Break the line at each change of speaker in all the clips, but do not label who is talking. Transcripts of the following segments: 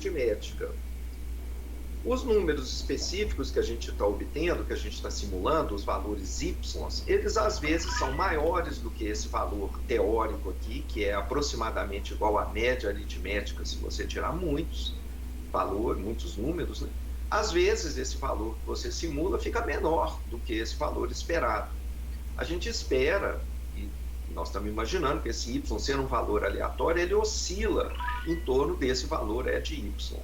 aritmética. Os números específicos que a gente está obtendo, que a gente está simulando, os valores y, eles às vezes são maiores do que esse valor teórico aqui, que é aproximadamente igual à média aritmética, se você tirar muitos números, né? Às vezes esse valor que você simula fica menor do que esse valor esperado. A gente espera, e nós estamos imaginando que esse y, sendo um valor aleatório, ele oscila em torno desse valor E de y.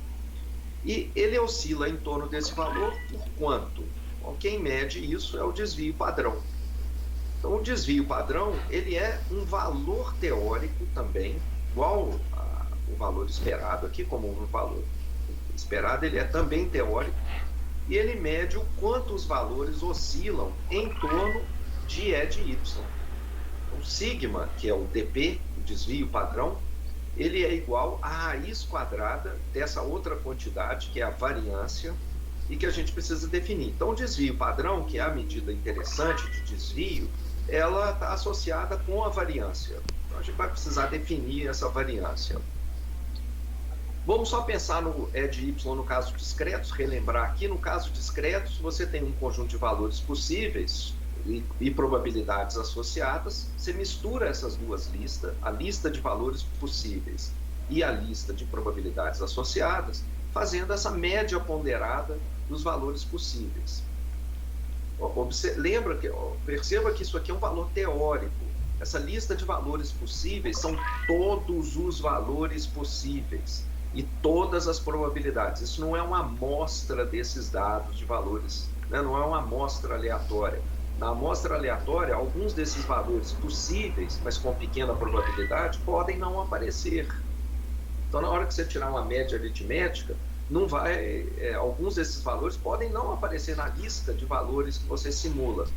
E ele oscila em torno desse valor por quanto? Bom, quem mede isso é o desvio padrão. Então, o desvio padrão, ele é um valor teórico também, igual o valor esperado aqui, como um valor esperado, ele é também teórico, e ele mede o quanto os valores oscilam em torno de E de y. Então, sigma, que é o dp, o desvio padrão, ele é igual à raiz quadrada dessa outra quantidade, que é a variância, e que a gente precisa definir. Então, o desvio padrão, que é a medida interessante de desvio, ela está associada com a variância. Então, a gente vai precisar definir essa variância. Vamos só pensar no E de y no caso discretos, relembrar aqui, no caso discretos, você tem um conjunto de valores possíveis e probabilidades associadas, você mistura essas duas listas, a lista de valores possíveis e a lista de probabilidades associadas, fazendo essa média ponderada dos valores possíveis. Perceba que isso aqui é um valor teórico. Essa lista de valores possíveis são todos os valores possíveis e todas as probabilidades. Isso não é uma amostra desses dados de valores, né? Não é uma amostra aleatória. Na amostra aleatória, alguns desses valores possíveis, mas com pequena probabilidade, podem não aparecer. Então, na hora que você tirar uma média aritmética, alguns desses valores podem não aparecer na lista de valores que você simula.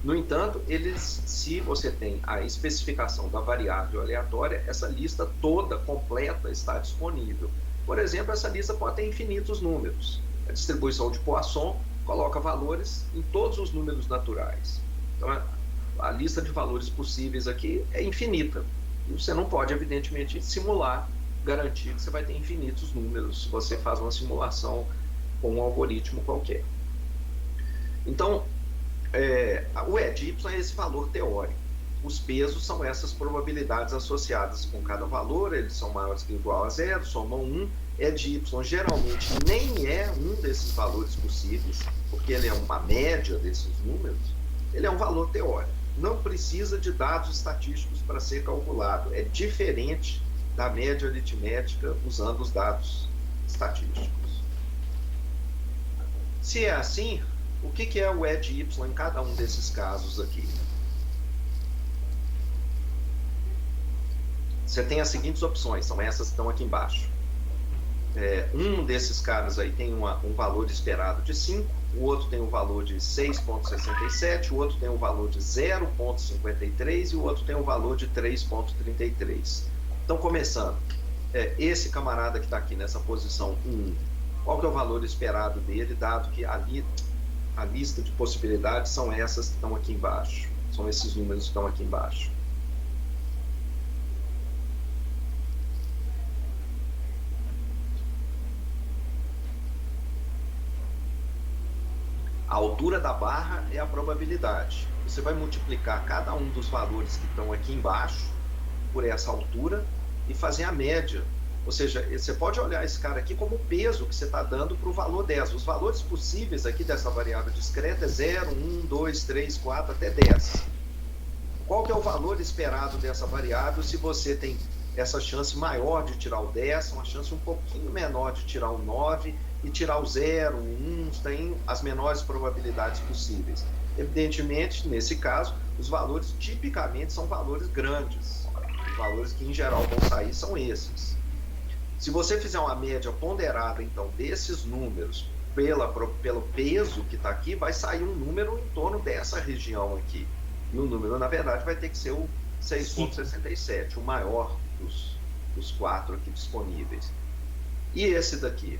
No entanto, se você tem a especificação da variável aleatória, essa lista toda, completa, está disponível. Por exemplo, essa lista pode ter infinitos números. A distribuição de Poisson coloca valores em todos os números naturais. Então, a lista de valores possíveis aqui é infinita. E você não pode, evidentemente, garantir que você vai ter infinitos números se você faz uma simulação com um algoritmo qualquer. Então, o E de y é esse valor teórico. Os pesos são essas probabilidades associadas com cada valor, eles são maiores que ou igual a zero, somam 1. E de y geralmente nem é um desses valores possíveis, porque ele é uma média desses números, ele é um valor teórico. Não precisa de dados estatísticos para ser calculado. É diferente da média aritmética usando os dados estatísticos. Se é assim, o que é o E de y em cada um desses casos aqui? Você tem as seguintes opções, são essas que estão aqui embaixo. Um desses caras aí tem um valor esperado de 5, o outro tem um valor de 6,67, o outro tem um valor de 0,53 e o outro tem um valor de 3,33. Então, começando, esse camarada que está aqui nessa posição 1, qual que é o valor esperado dele, dado que a lista de possibilidades são essas que estão aqui embaixo, são esses números que estão aqui embaixo. A altura da barra é a probabilidade. Você vai multiplicar cada um dos valores que estão aqui embaixo por essa altura e fazer a média. Ou seja, você pode olhar esse cara aqui como o peso que você está dando para o valor 10. Os valores possíveis aqui dessa variável discreta é 0, 1, 2, 3, 4, até 10. Qual que é o valor esperado dessa variável se você tem essa chance maior de tirar o 10, uma chance um pouquinho menor de tirar o 9 e tirar o 0, o 1, tem as menores probabilidades possíveis. Evidentemente, nesse caso, os valores tipicamente são valores grandes. Os valores que em geral vão sair são esses. Se você fizer uma média ponderada, então, desses números pelo peso que está aqui, vai sair um número em torno dessa região aqui. E o número, na verdade, vai ter que ser o 6,67, o maior dos 4 aqui disponíveis. E esse daqui?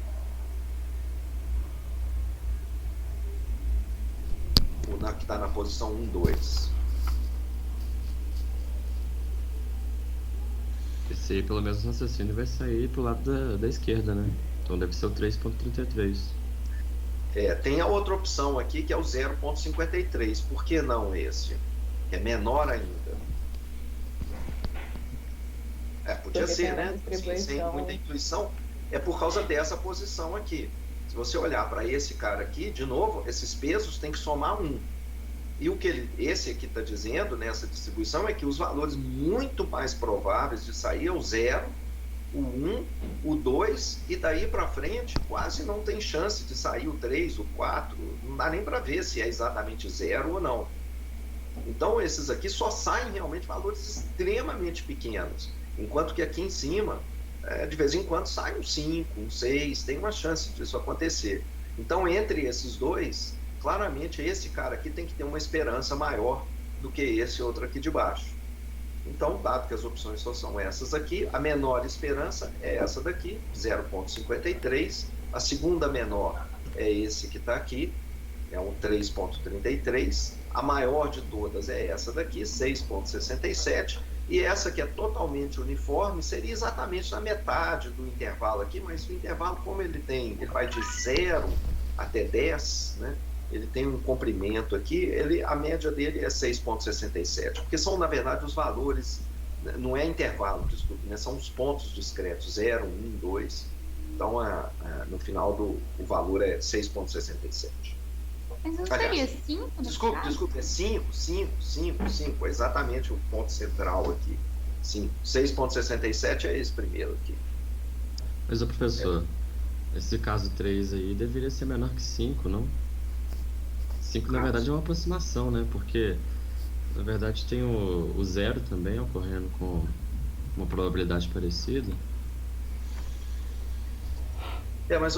O que está na posição 1, 2.
Esse aí, pelo menos, raciocínio vai sair pro lado da esquerda, né? Então deve ser o 3,33.
Tem a outra opção aqui, que é o 0,53. Por que não esse? Que é menor ainda. Podia
Porque
ser,
tem uma
né? Sim, sem
distribuição.
muita intuição. É por causa dessa posição aqui. Se você olhar para esse cara aqui, de novo, esses pesos têm que somar 1. E o que esse aqui está dizendo nessa distribuição é que os valores muito mais prováveis de sair é o 0, o 1, o 2, e daí para frente quase não tem chance de sair o 3, o 4, não dá nem para ver se é exatamente 0 ou não. Então esses aqui só saem realmente valores extremamente pequenos, enquanto que aqui em cima, de vez em quando sai um 5, um 6, tem uma chance disso acontecer. Então entre esses dois, claramente esse cara aqui tem que ter uma esperança maior do que esse outro aqui de baixo. Então, dado que as opções só são essas aqui, a menor esperança é essa daqui, 0,53. A segunda menor é esse que está aqui, é um 3,33. A maior de todas é essa daqui, 6,67. E essa que é totalmente uniforme seria exatamente na metade do intervalo aqui, mas o intervalo, como ele vai de 0 até 10, né? Ele tem um comprimento aqui, a média dele é 6,67, porque são, na verdade, os valores, não é intervalo, desculpe, né? São os pontos discretos, 0, 1, 2. Então, no final, o valor é 6,67.
Mas não seria 5?
Desculpe, é 5, é exatamente o ponto central aqui. 5, 6,67 é esse primeiro aqui.
Mas, professor, esse caso 3 aí deveria ser menor que 5, não? 5, na verdade, é uma aproximação, né? Porque, na verdade, tem o 0 também ocorrendo com uma probabilidade parecida.
Mas,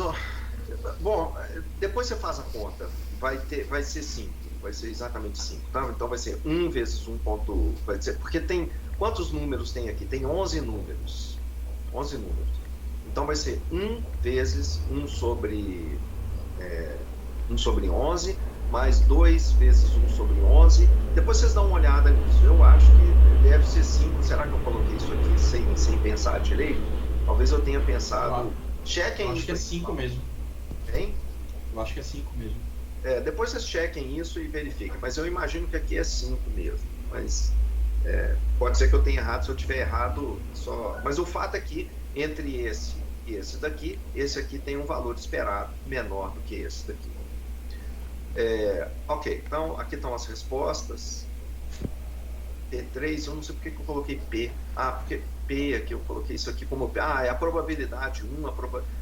bom, depois você faz a conta. Vai ser 5, vai ser exatamente 5, tá? Então vai ser 1 vezes 1 ponto... Vai ser, porque tem... Quantos números tem aqui? Tem 11 números. 11 números. Então vai ser 1 vezes 1 sobre 11, mais 2 vezes 1 sobre 11. Depois vocês dão uma olhada nisso. Eu acho que deve ser 5. Será que eu coloquei isso aqui sem pensar direito? Talvez eu tenha pensado... Chequem isso.
Acho que é 5 mesmo.
Hein?
Eu acho que é 5 mesmo.
Depois vocês chequem isso e verifiquem. Mas eu imagino que aqui é 5 mesmo. Mas pode ser que eu tenha errado. Se eu tiver errado, só... Mas o fato é que entre esse e esse daqui, esse aqui tem um valor esperado menor do que esse daqui. Ok, então aqui estão as respostas. P3, eu não sei porque que eu coloquei P. Porque P aqui, eu coloquei isso aqui como P. É a probabilidade 1,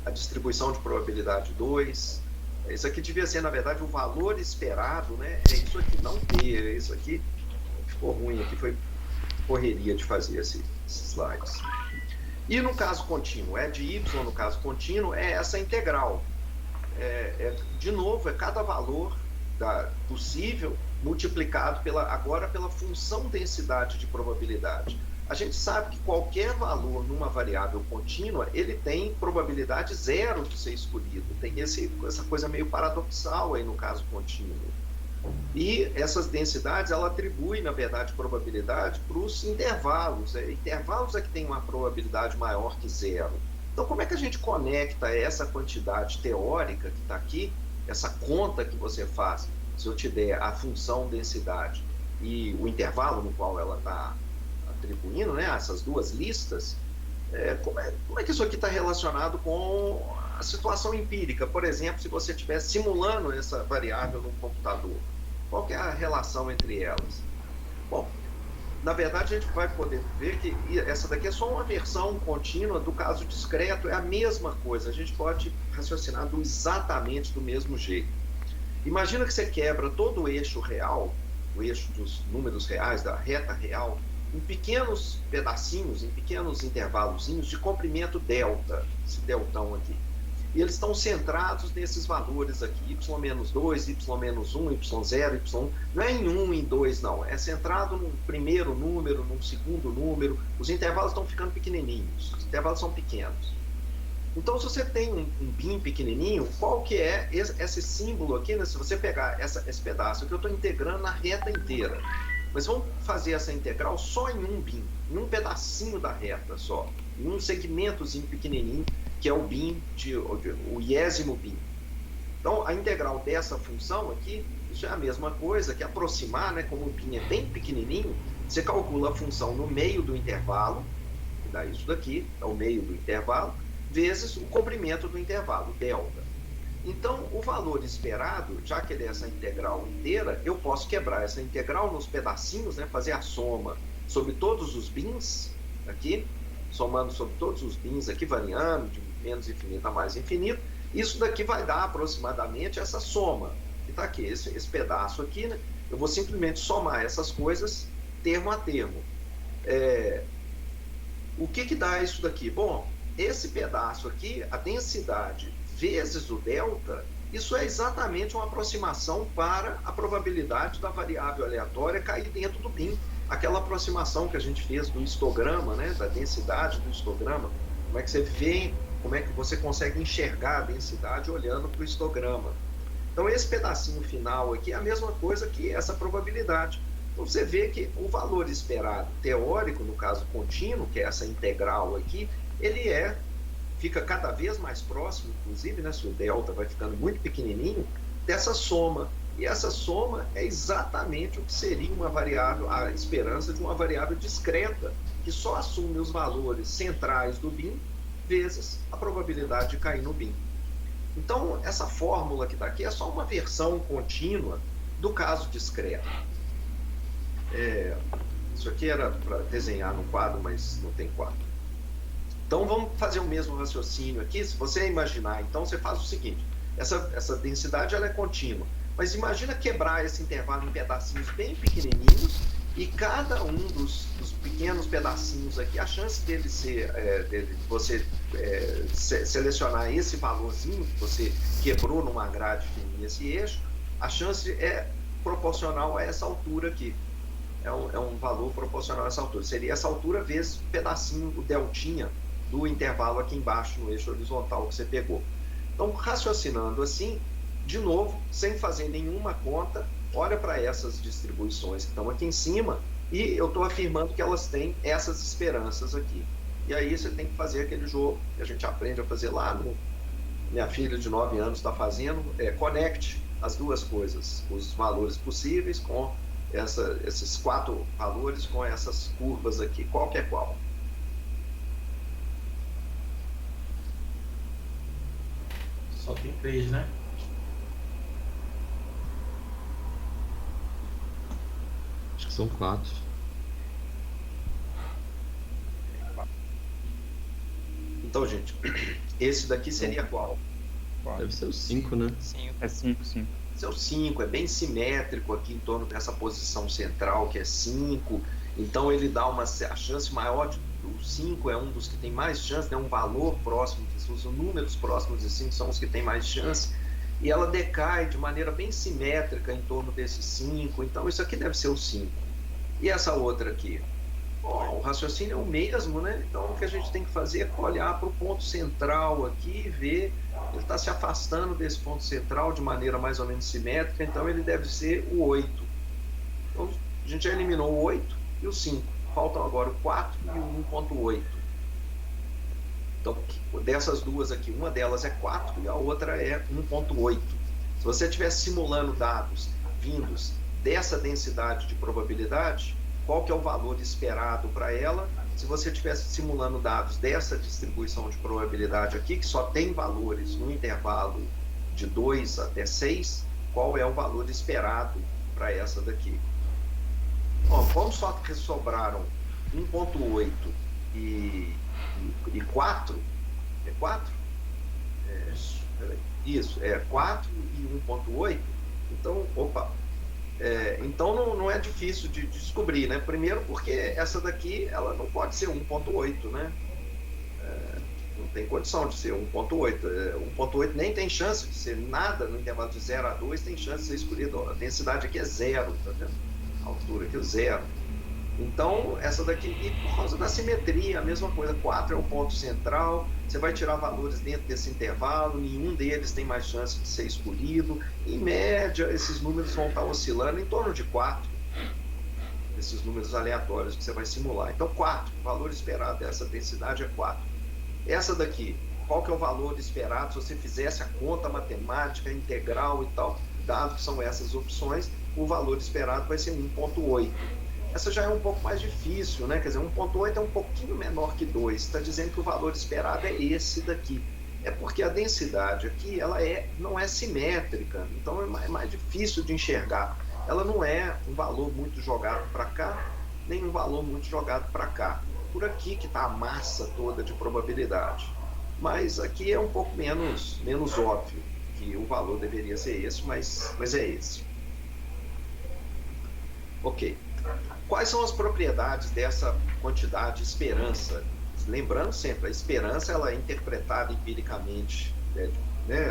a distribuição de probabilidade 2. Isso aqui devia ser, na verdade, o valor esperado, né? É isso aqui, não P. É isso aqui. Ficou ruim aqui, foi correria de fazer esses slides. E no caso contínuo, de y no caso contínuo, é essa integral. De novo, é cada valor possível multiplicado agora pela função densidade de probabilidade. A gente sabe que qualquer valor numa variável contínua, ele tem probabilidade 0 de ser escolhido. Tem essa coisa meio paradoxal aí no caso contínuo. E essas densidades, ela atribui, na verdade, probabilidade para os intervalos. Intervalos é que tem uma probabilidade maior que 0. Então, como é que a gente conecta essa quantidade teórica que está aqui, essa conta que você faz, se eu te der a função densidade e o intervalo no qual ela está atribuindo, né, essas duas listas, como é que isso aqui está relacionado com a situação empírica? Por exemplo, se você estiver simulando essa variável no computador, qual que é a relação entre elas? Bom, na verdade, a gente vai poder ver que essa daqui é só uma versão contínua do caso discreto, é a mesma coisa, a gente pode raciocinar exatamente do mesmo jeito. Imagina que você quebra todo o eixo real, o eixo dos números reais, da reta real, em pequenos pedacinhos, em pequenos intervalozinhos de comprimento delta, esse deltão aqui. E eles estão centrados nesses valores aqui, y-2, y-1, y0, y1. Não é em 1, em 2, não. É centrado num primeiro número, num segundo número. Os intervalos estão ficando pequenininhos. Os intervalos são pequenos. Então, se você tem um bin pequenininho, qual que é esse símbolo aqui, né? Se você pegar esse pedaço aqui, eu estou integrando na reta inteira. Mas vamos fazer essa integral só em um bin, em um pedacinho da reta só, em um segmentozinho pequenininho, que é o bin, o iésimo bin. Então, a integral dessa função aqui, isso é a mesma coisa que aproximar, né? Como o bin é bem pequenininho, você calcula a função no meio do intervalo, que dá isso daqui, é o meio do intervalo, vezes o comprimento do intervalo, delta. Então, o valor esperado, já que ele é essa integral inteira, eu posso quebrar essa integral nos pedacinhos, né? Fazer a soma sobre todos os bins aqui, somando sobre todos os bins aqui, variando de menos infinito a mais infinito. Isso daqui vai dar aproximadamente essa soma, que está aqui, esse pedaço aqui, né? Eu vou simplesmente somar essas coisas termo a termo. O que dá isso daqui? Bom, esse pedaço aqui, a densidade vezes o delta, isso é exatamente uma aproximação para a probabilidade da variável aleatória cair dentro do bin. Aquela aproximação que a gente fez do histograma, né, da densidade do histograma. Como é que você vê, como é que você consegue enxergar a densidade olhando para o histograma. Então, esse pedacinho final aqui é a mesma coisa que essa probabilidade. Então, você vê que o valor esperado teórico, no caso contínuo, que é essa integral aqui, ele fica cada vez mais próximo, inclusive, né, se o delta vai ficando muito pequenininho, dessa soma. E essa soma é exatamente o que seria uma variável, a esperança de uma variável discreta, que só assume os valores centrais do bin, vezes a probabilidade de cair no bin. Então, essa fórmula que está aqui é só uma versão contínua do caso discreto. Isso aqui era para desenhar no quadro, mas não tem quadro. Então, vamos fazer o mesmo raciocínio aqui. Se você imaginar, então, você faz o seguinte. Essa densidade ela é contínua. Mas imagina quebrar esse intervalo em pedacinhos bem pequenininhos e cada um dos pequenos pedacinhos aqui, a chance dele você selecionar esse valorzinho que você quebrou numa grade fininha, esse eixo, a chance é proporcional a essa altura aqui. É um valor proporcional a essa altura. Seria essa altura vezes o pedacinho, o deltinha do intervalo aqui embaixo no eixo horizontal que você pegou. Então, raciocinando assim, de novo, sem fazer nenhuma conta, olha para essas distribuições que estão aqui em cima e eu estou afirmando que elas têm essas esperanças aqui. E aí você tem que fazer aquele jogo que a gente aprende a fazer lá, minha filha de 9 anos está fazendo, conecte as duas coisas, os valores possíveis com esses 4 valores com essas curvas aqui, qual que é qual.
Só tem 3, né?
Acho que são 4.
Então, gente, esse daqui seria qual?
Deve ser o 5, né?
5.
É 5, 5.
Esse é o 5, é bem simétrico aqui em torno dessa posição central, que é 5. Então, ele dá a chance maior o 5 é um dos que tem mais chance, né? Um valor próximo, os números próximos de 5 são os que têm mais chance. E ela decai de maneira bem simétrica em torno desse 5. Então, isso aqui deve ser o 5. E essa outra aqui? O raciocínio é o mesmo, né? Então, o que a gente tem que fazer é olhar para o ponto central aqui e ver. Ele está se afastando desse ponto central de maneira mais ou menos simétrica, então ele deve ser o 8. Então, a gente já eliminou o 8 e o 5. Faltam agora o 4 e o 1.8. Então, dessas duas aqui, uma delas é 4 e a outra é 1.8. Se você estiver simulando dados vindos dessa densidade de probabilidade, qual que é o valor esperado para ela? Se você estivesse simulando dados dessa distribuição de probabilidade aqui, que só tem valores no intervalo de 2 até 6, qual é o valor esperado para essa daqui? Bom, como só que sobraram 1.8 e 4, é 4? Isso, é 4 e 1.8. Então, então não é difícil de descobrir, né? Primeiro porque essa daqui ela não pode ser 1.8, né? Não tem condição de ser 1.8. 1.8 nem tem chance de ser nada no intervalo de 0 a 2, tem chance de ser escolhido. A densidade aqui é 0, tá vendo? A altura aqui é 0. Então, essa daqui, e por causa da simetria, a mesma coisa, 4 é o ponto central, você vai tirar valores dentro desse intervalo, nenhum deles tem mais chance de ser escolhido. Em média, esses números vão estar oscilando em torno de 4, esses números aleatórios que você vai simular. Então, 4, o valor esperado dessa densidade é 4. Essa daqui, qual que é o valor esperado se você fizesse a conta matemática integral e tal, dado que são essas opções, o valor esperado vai ser 1,8. Essa já é um pouco mais difícil, né? Quer dizer, 1,8 é um pouquinho menor que 2. Está dizendo que o valor esperado é esse daqui. É porque a densidade aqui ela não é simétrica, então é mais difícil de enxergar. Ela não é um valor muito jogado para cá, nem um valor muito jogado para cá. Por aqui que está a massa toda de probabilidade. Mas aqui é um pouco menos óbvio que o valor deveria ser esse, mas é esse. Ok. Quais são as propriedades dessa quantidade de esperança? Lembrando sempre, a esperança ela é interpretada empiricamente,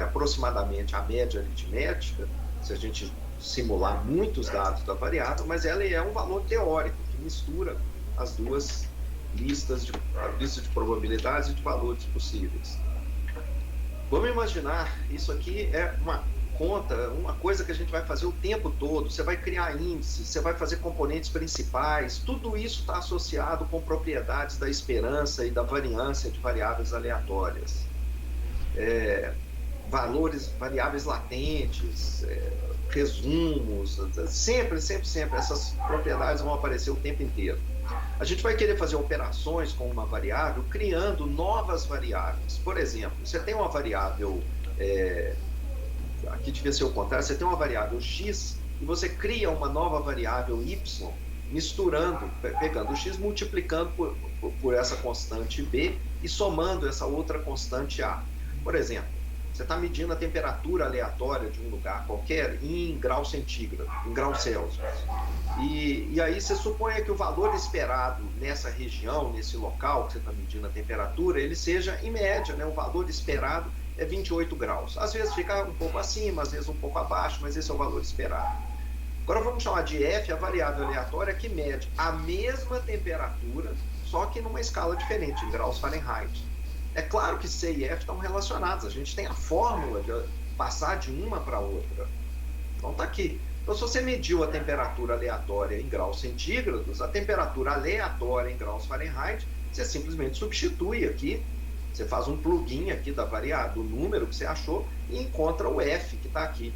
aproximadamente a média aritmética, se a gente simular muitos dados da variável, mas ela é um valor teórico que mistura as duas listas de probabilidades e de valores possíveis. Vamos imaginar, isso aqui é uma conta, uma coisa que a gente vai fazer o tempo todo. Você vai criar índices, você vai fazer componentes principais, tudo isso está associado com propriedades da esperança e da variância de variáveis aleatórias. Variáveis latentes, resumos, sempre essas propriedades vão aparecer o tempo inteiro. A gente vai querer fazer operações com uma variável criando novas variáveis. Por exemplo, você tem uma variável, aqui devia ser o contrário, você tem uma variável x e você cria uma nova variável y, misturando, pegando o x, multiplicando por essa constante b e somando essa outra constante a. Por exemplo, você está medindo a temperatura aleatória de um lugar qualquer em grau centígrado, em graus Celsius. E aí você suponha que o valor esperado nessa região, nesse local que você está medindo a temperatura, ele seja em média, né? O valor esperado é 28 graus. Às vezes fica um pouco acima, às vezes um pouco abaixo, mas esse é o valor esperado. Agora vamos chamar de f a variável aleatória que mede a mesma temperatura, só que numa escala diferente, em graus Fahrenheit. É claro que C e F estão relacionados, a gente tem a fórmula de passar de uma para outra. Então está aqui. Então, se você mediu a temperatura aleatória em graus centígrados, a temperatura aleatória em graus Fahrenheit, você simplesmente substitui aqui, você faz um plugin aqui da variável, do número que você achou, e encontra o F que está aqui.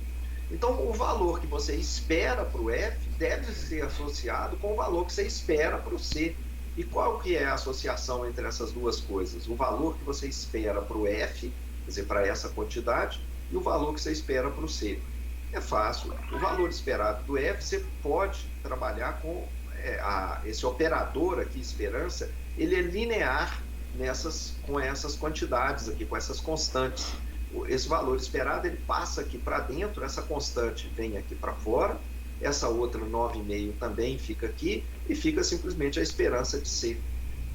Então, o valor que você espera para o F deve ser associado com o valor que você espera para o C. E qual que é a associação entre essas duas coisas? O valor que você espera para o F, quer dizer, para essa quantidade, e o valor que você espera para o C. É fácil. O valor esperado do F, você pode trabalhar com esse operador aqui, esperança, ele é linear com essas quantidades aqui, com essas constantes. Esse valor esperado, ele passa aqui para dentro, essa constante vem aqui para fora, essa outra 9,5 também fica aqui, e fica simplesmente a esperança de C.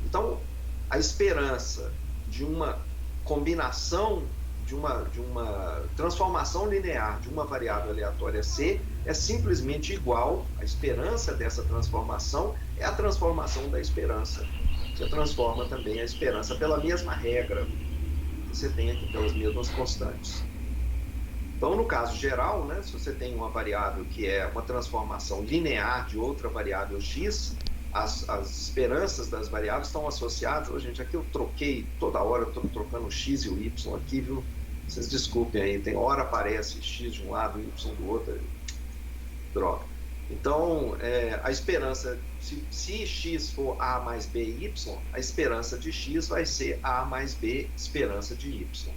Então, a esperança de uma combinação, de uma transformação linear de uma variável aleatória C é simplesmente igual, a esperança dessa transformação é a transformação da esperança. Você transforma também a esperança pela mesma regra que você tem aqui, pelas mesmas constantes. Então, no caso geral, né, se você tem uma variável que é uma transformação linear de outra variável x, as esperanças das variáveis estão associadas. Gente, aqui eu troquei toda hora, eu estou trocando o x e o y aqui, viu? Vocês desculpem aí, tem hora aparece x de um lado e y do outro, droga. Então, a esperança, se x for a mais b e y, a esperança de x vai ser a mais b esperança de y.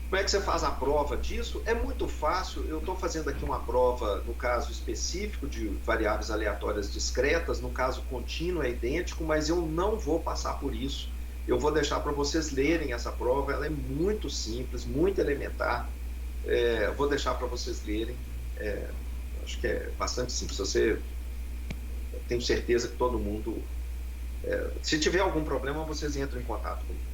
Como é que você faz a prova disso? É muito fácil. Eu estou fazendo aqui uma prova no caso específico de variáveis aleatórias discretas, no caso contínuo é idêntico, mas eu não vou passar por isso. Eu vou deixar para vocês lerem essa prova, ela é muito simples, muito elementar. Vou deixar para vocês lerem. Acho que é bastante simples. Tenho certeza que todo mundo... se tiver algum problema, vocês entram em contato comigo.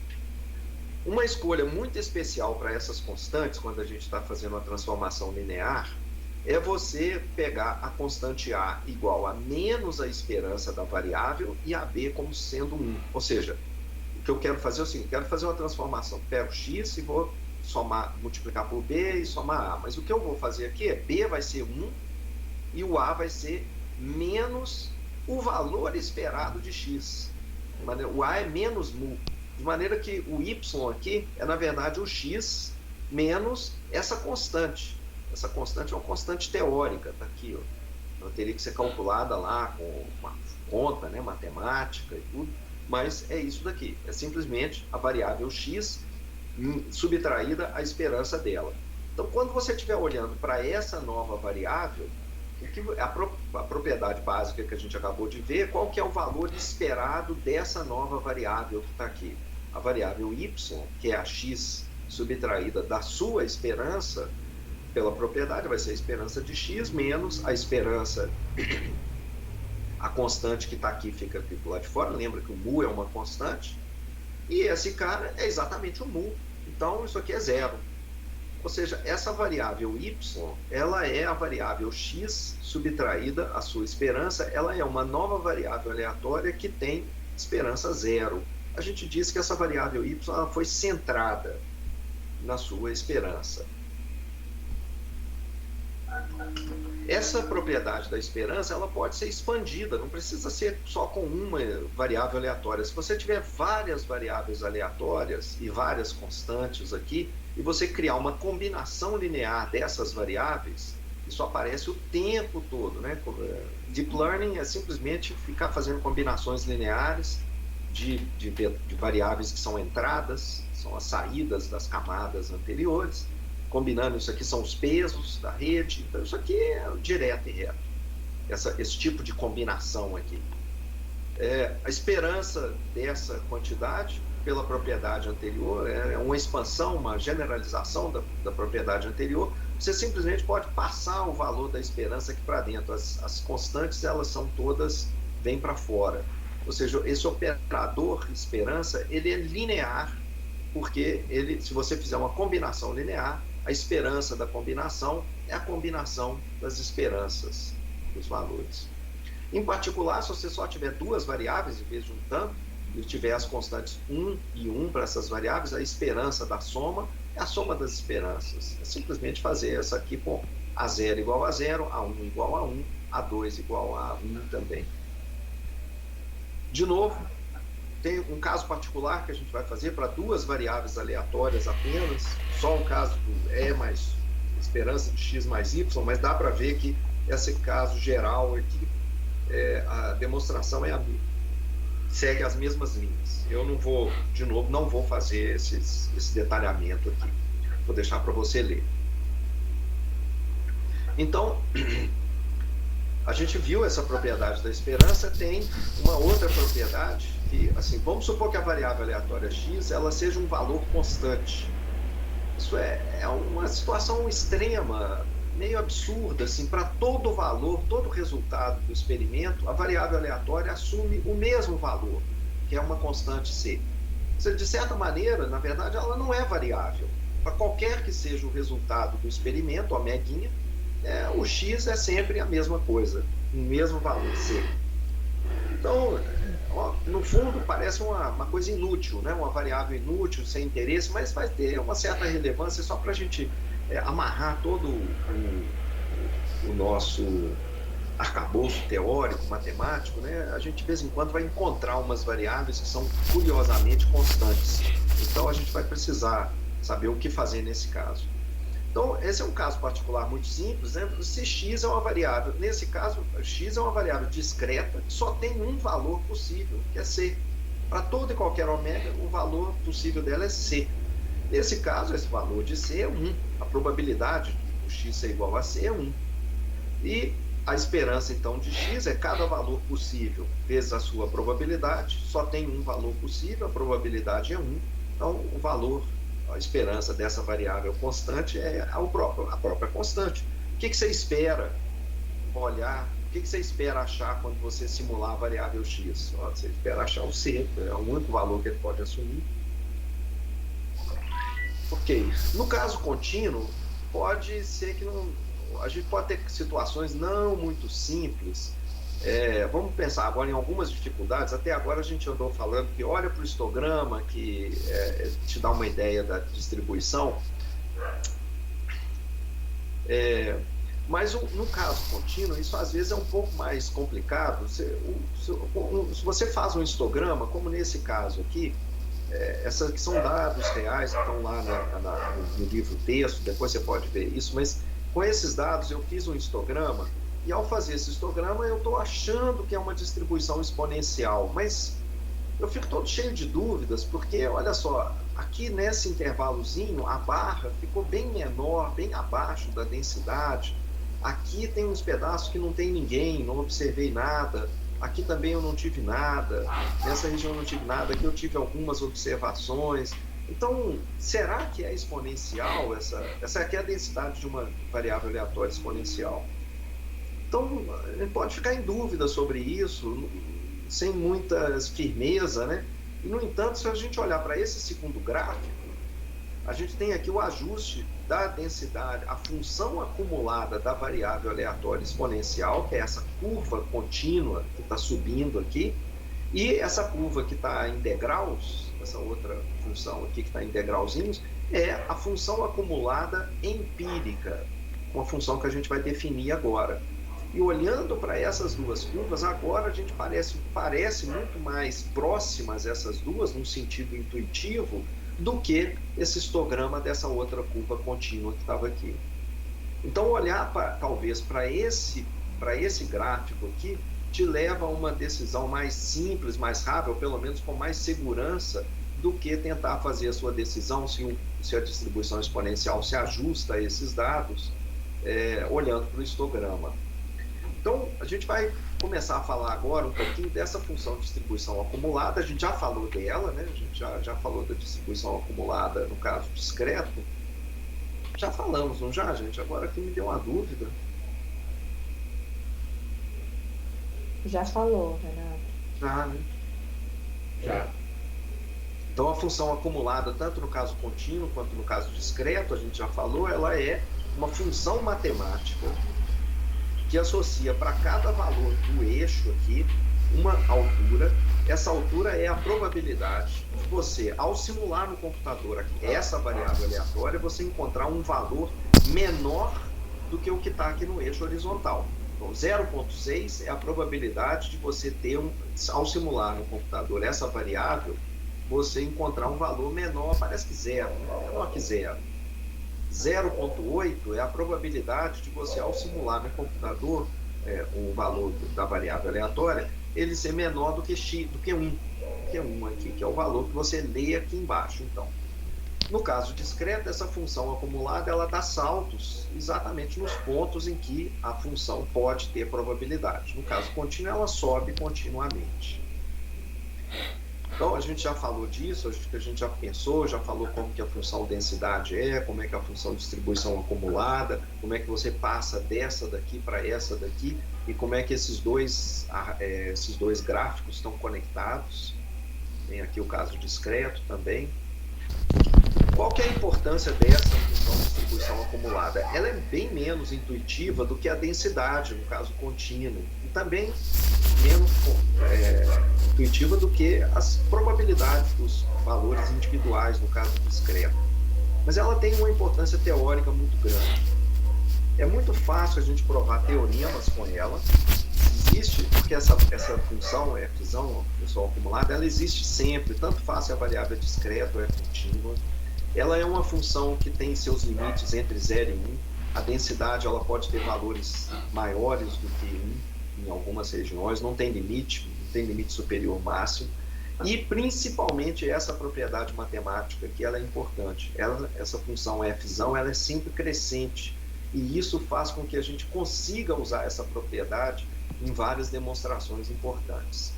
Uma escolha muito especial para essas constantes, quando a gente está fazendo uma transformação linear, é você pegar a constante A igual a menos a esperança da variável e a B como sendo 1. Ou seja, o que eu quero fazer é o seguinte, quero fazer uma transformação, pego x e vou multiplicar por B e somar A. Mas o que eu vou fazer aqui é B vai ser 1 e o A vai ser menos o valor esperado de x. O A é menos mu. De maneira que o y aqui é, na verdade, o x menos essa constante. Essa constante é uma constante teórica, está aqui, ó. Ela teria que ser calculada lá com uma conta, né, matemática e tudo, mas é isso daqui. É simplesmente a variável x subtraída a esperança dela. Então, quando você estiver olhando para essa nova variável, a propriedade básica que a gente acabou de ver, qual que é o valor esperado dessa nova variável que está aqui? A variável y, que é a x subtraída da sua esperança, pela propriedade, vai ser a esperança de x menos a esperança, a constante que está aqui fica aqui do lado de fora, lembra que o mu é uma constante, e esse cara é exatamente o mu, então isso aqui é zero. Ou seja, essa variável y, ela é a variável x subtraída a sua esperança, ela é uma nova variável aleatória que tem esperança zero. A gente diz que essa variável y ela foi centrada na sua esperança. Essa propriedade da esperança ela pode ser expandida, não precisa ser só com uma variável aleatória. Se você tiver várias variáveis aleatórias e várias constantes aqui, e você criar uma combinação linear dessas variáveis, isso aparece o tempo todo, né? Deep Learning é simplesmente ficar fazendo combinações lineares de variáveis que são entradas, são as saídas das camadas anteriores, combinando, isso aqui são os pesos da rede, então isso aqui é direto e reto, esse tipo de combinação aqui. A esperança dessa quantidade, pela propriedade anterior, é uma expansão, uma generalização da propriedade anterior, você simplesmente pode passar o valor da esperança aqui para dentro, as constantes, elas são todas, vêm para fora, ou seja, esse operador esperança, ele é linear, porque ele, se você fizer uma combinação linear, a esperança da combinação é a combinação das esperanças dos valores. Em particular, se você só tiver duas variáveis em vez de um tanto, e tiver as constantes 1 e 1 para essas variáveis, a esperança da soma é a soma das esperanças. É simplesmente fazer essa aqui com A0 igual a 0, A1 igual a 1, A2 igual a 1 também. De novo, tem um caso particular que a gente vai fazer para duas variáveis aleatórias apenas, só um caso do E mais esperança de x mais y, mas dá para ver que esse caso geral aqui, a demonstração segue as mesmas linhas. Eu não vou, de novo, não vou fazer esse detalhamento aqui, vou deixar para você ler. Então, a gente viu essa propriedade da esperança, tem uma outra propriedade que, assim, vamos supor que a variável aleatória x ela seja um valor constante. Isso é uma situação extrema, meio absurda, assim, para todo valor, todo resultado do experimento, a variável aleatória assume o mesmo valor, que é uma constante c. De certa maneira, na verdade, ela não é variável. Para qualquer que seja o resultado do experimento, a meguinha, o x é sempre a mesma coisa, o mesmo valor c. Então, no fundo, parece uma coisa inútil, né? Uma variável inútil, sem interesse, mas vai ter uma certa relevância só para a gente amarrar todo o nosso arcabouço teórico, matemático, né? A gente, de vez em quando, vai encontrar umas variáveis que são curiosamente constantes. Então, a gente vai precisar saber o que fazer nesse caso. Então, esse é um caso particular muito simples, né? Se x é uma variável, nesse caso, x é uma variável discreta que só tem um valor possível, que é c. Para todo e qualquer ômega, o valor possível dela é c. Nesse caso, esse valor de c é 1. A probabilidade do x ser igual a c é 1. E a esperança, então, de x é cada valor possível vezes a sua probabilidade. Só tem um valor possível, a probabilidade é 1. Então, o valor, a esperança dessa variável constante é a própria constante. O que você espera olhar? O que você espera achar quando você simular a variável x? Você espera achar o c, é o único valor que ele pode assumir. Ok. No caso contínuo, pode ser que a gente pode ter situações não muito simples. Vamos pensar agora em algumas dificuldades. Até agora a gente andou falando que olha para o histograma, que te dá uma ideia da distribuição. Mas no caso contínuo, isso às vezes é um pouco mais complicado. Se você faz um histograma, como nesse caso aqui, Essas que são dados reais que estão lá no livro texto, depois você pode ver isso, mas com esses dados eu fiz um histograma, e ao fazer esse histograma eu estou achando que é uma distribuição exponencial, mas eu fico todo cheio de dúvidas, porque olha só, aqui nesse intervalozinho a barra ficou bem menor, bem abaixo da densidade. Aqui tem uns pedaços que não tem ninguém, não observei nada. Aqui também eu não tive nada, nessa região eu não tive nada, aqui eu tive algumas observações. Então, será que é exponencial? Essa aqui é a densidade de uma variável aleatória exponencial. Então, a gente pode ficar em dúvida sobre isso, sem muita firmeza, né? E, no entanto, se a gente olhar para esse segundo gráfico, a gente tem aqui o ajuste da densidade, a função acumulada da variável aleatória exponencial, que é essa curva contínua que está subindo aqui, e essa curva que está em degraus, essa outra função aqui que está em degrauzinhos, é a função acumulada empírica, uma função que a gente vai definir agora. E olhando para essas duas curvas, agora a gente parece muito mais próximas essas duas, num sentido intuitivo, do que esse histograma dessa outra curva contínua que estava aqui. Então, olhar talvez para esse gráfico aqui te leva a uma decisão mais simples, mais rápida, ou pelo menos com mais segurança, do que tentar fazer a sua decisão se a distribuição exponencial se ajusta a esses dados, olhando para o histograma. Então, a gente vai começar a falar agora um pouquinho dessa função de distribuição acumulada. A gente já falou dela, né? A gente já falou da distribuição acumulada no caso discreto. Já falamos, não já, gente? Agora aqui me deu uma dúvida.
Já falou, Renato.
Já, né?
Já.
Então, a função acumulada, tanto no caso contínuo quanto no caso discreto, a gente já falou, ela é uma função matemática que associa para cada valor do eixo aqui uma altura. Essa altura é a probabilidade de você, ao simular no computador essa variável aleatória, você encontrar um valor menor do que o que está aqui no eixo horizontal. Então, 0,6 é a probabilidade de você ter, ao simular no computador essa variável, você encontrar um valor menor, parece que zero, menor que zero. 0,8 é a probabilidade de você, ao simular no computador o valor da variável aleatória, ele ser menor do que 1, que é 1 aqui, que é o valor que você lê aqui embaixo. Então, no caso discreto, essa função acumulada, ela dá saltos exatamente nos pontos em que a função pode ter probabilidade. No caso contínuo, ela sobe continuamente. Então, a gente já falou disso, acho que a gente já pensou, já falou como que a função densidade como é que a função distribuição acumulada, como é que você passa dessa daqui para essa daqui, e como é que esses dois gráficos estão conectados. Tem aqui o caso discreto também. Qual que é a importância dessa função de distribuição acumulada? Ela é bem menos intuitiva do que a densidade, no caso contínuo, e também menos intuitiva do que as probabilidades dos valores individuais, no caso discreto. Mas ela tem uma importância teórica muito grande. É muito fácil a gente provar teoremas com ela. Existe, porque essa função, a função acumulada, ela existe sempre, tanto faz se a variável é discreta ou é contínua. Ela é uma função que tem seus limites entre 0 e 1. A densidade ela pode ter valores maiores do que 1 em algumas regiões, não tem limite superior máximo. E principalmente essa propriedade matemática que ela é importante. Essa função f, ela é sempre crescente. E isso faz com que a gente consiga usar essa propriedade em várias demonstrações importantes.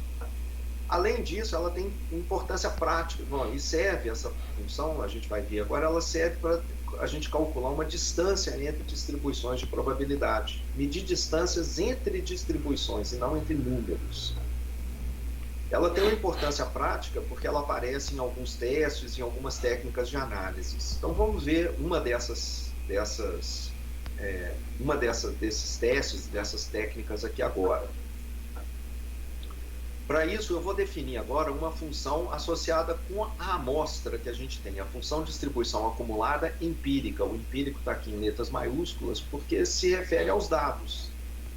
Além disso, ela tem importância prática. Bom, e serve essa função, a gente vai ver agora, ela serve para a gente calcular uma distância entre distribuições de probabilidade. Medir distâncias entre distribuições e não entre números. Ela tem uma importância prática porque ela aparece em alguns testes, em algumas técnicas de análise. Então vamos ver desses testes, dessas técnicas aqui agora. Para isso, eu vou definir agora uma função associada com a amostra que a gente tem, a função de distribuição acumulada empírica. O empírico está aqui em letras maiúsculas porque se refere aos dados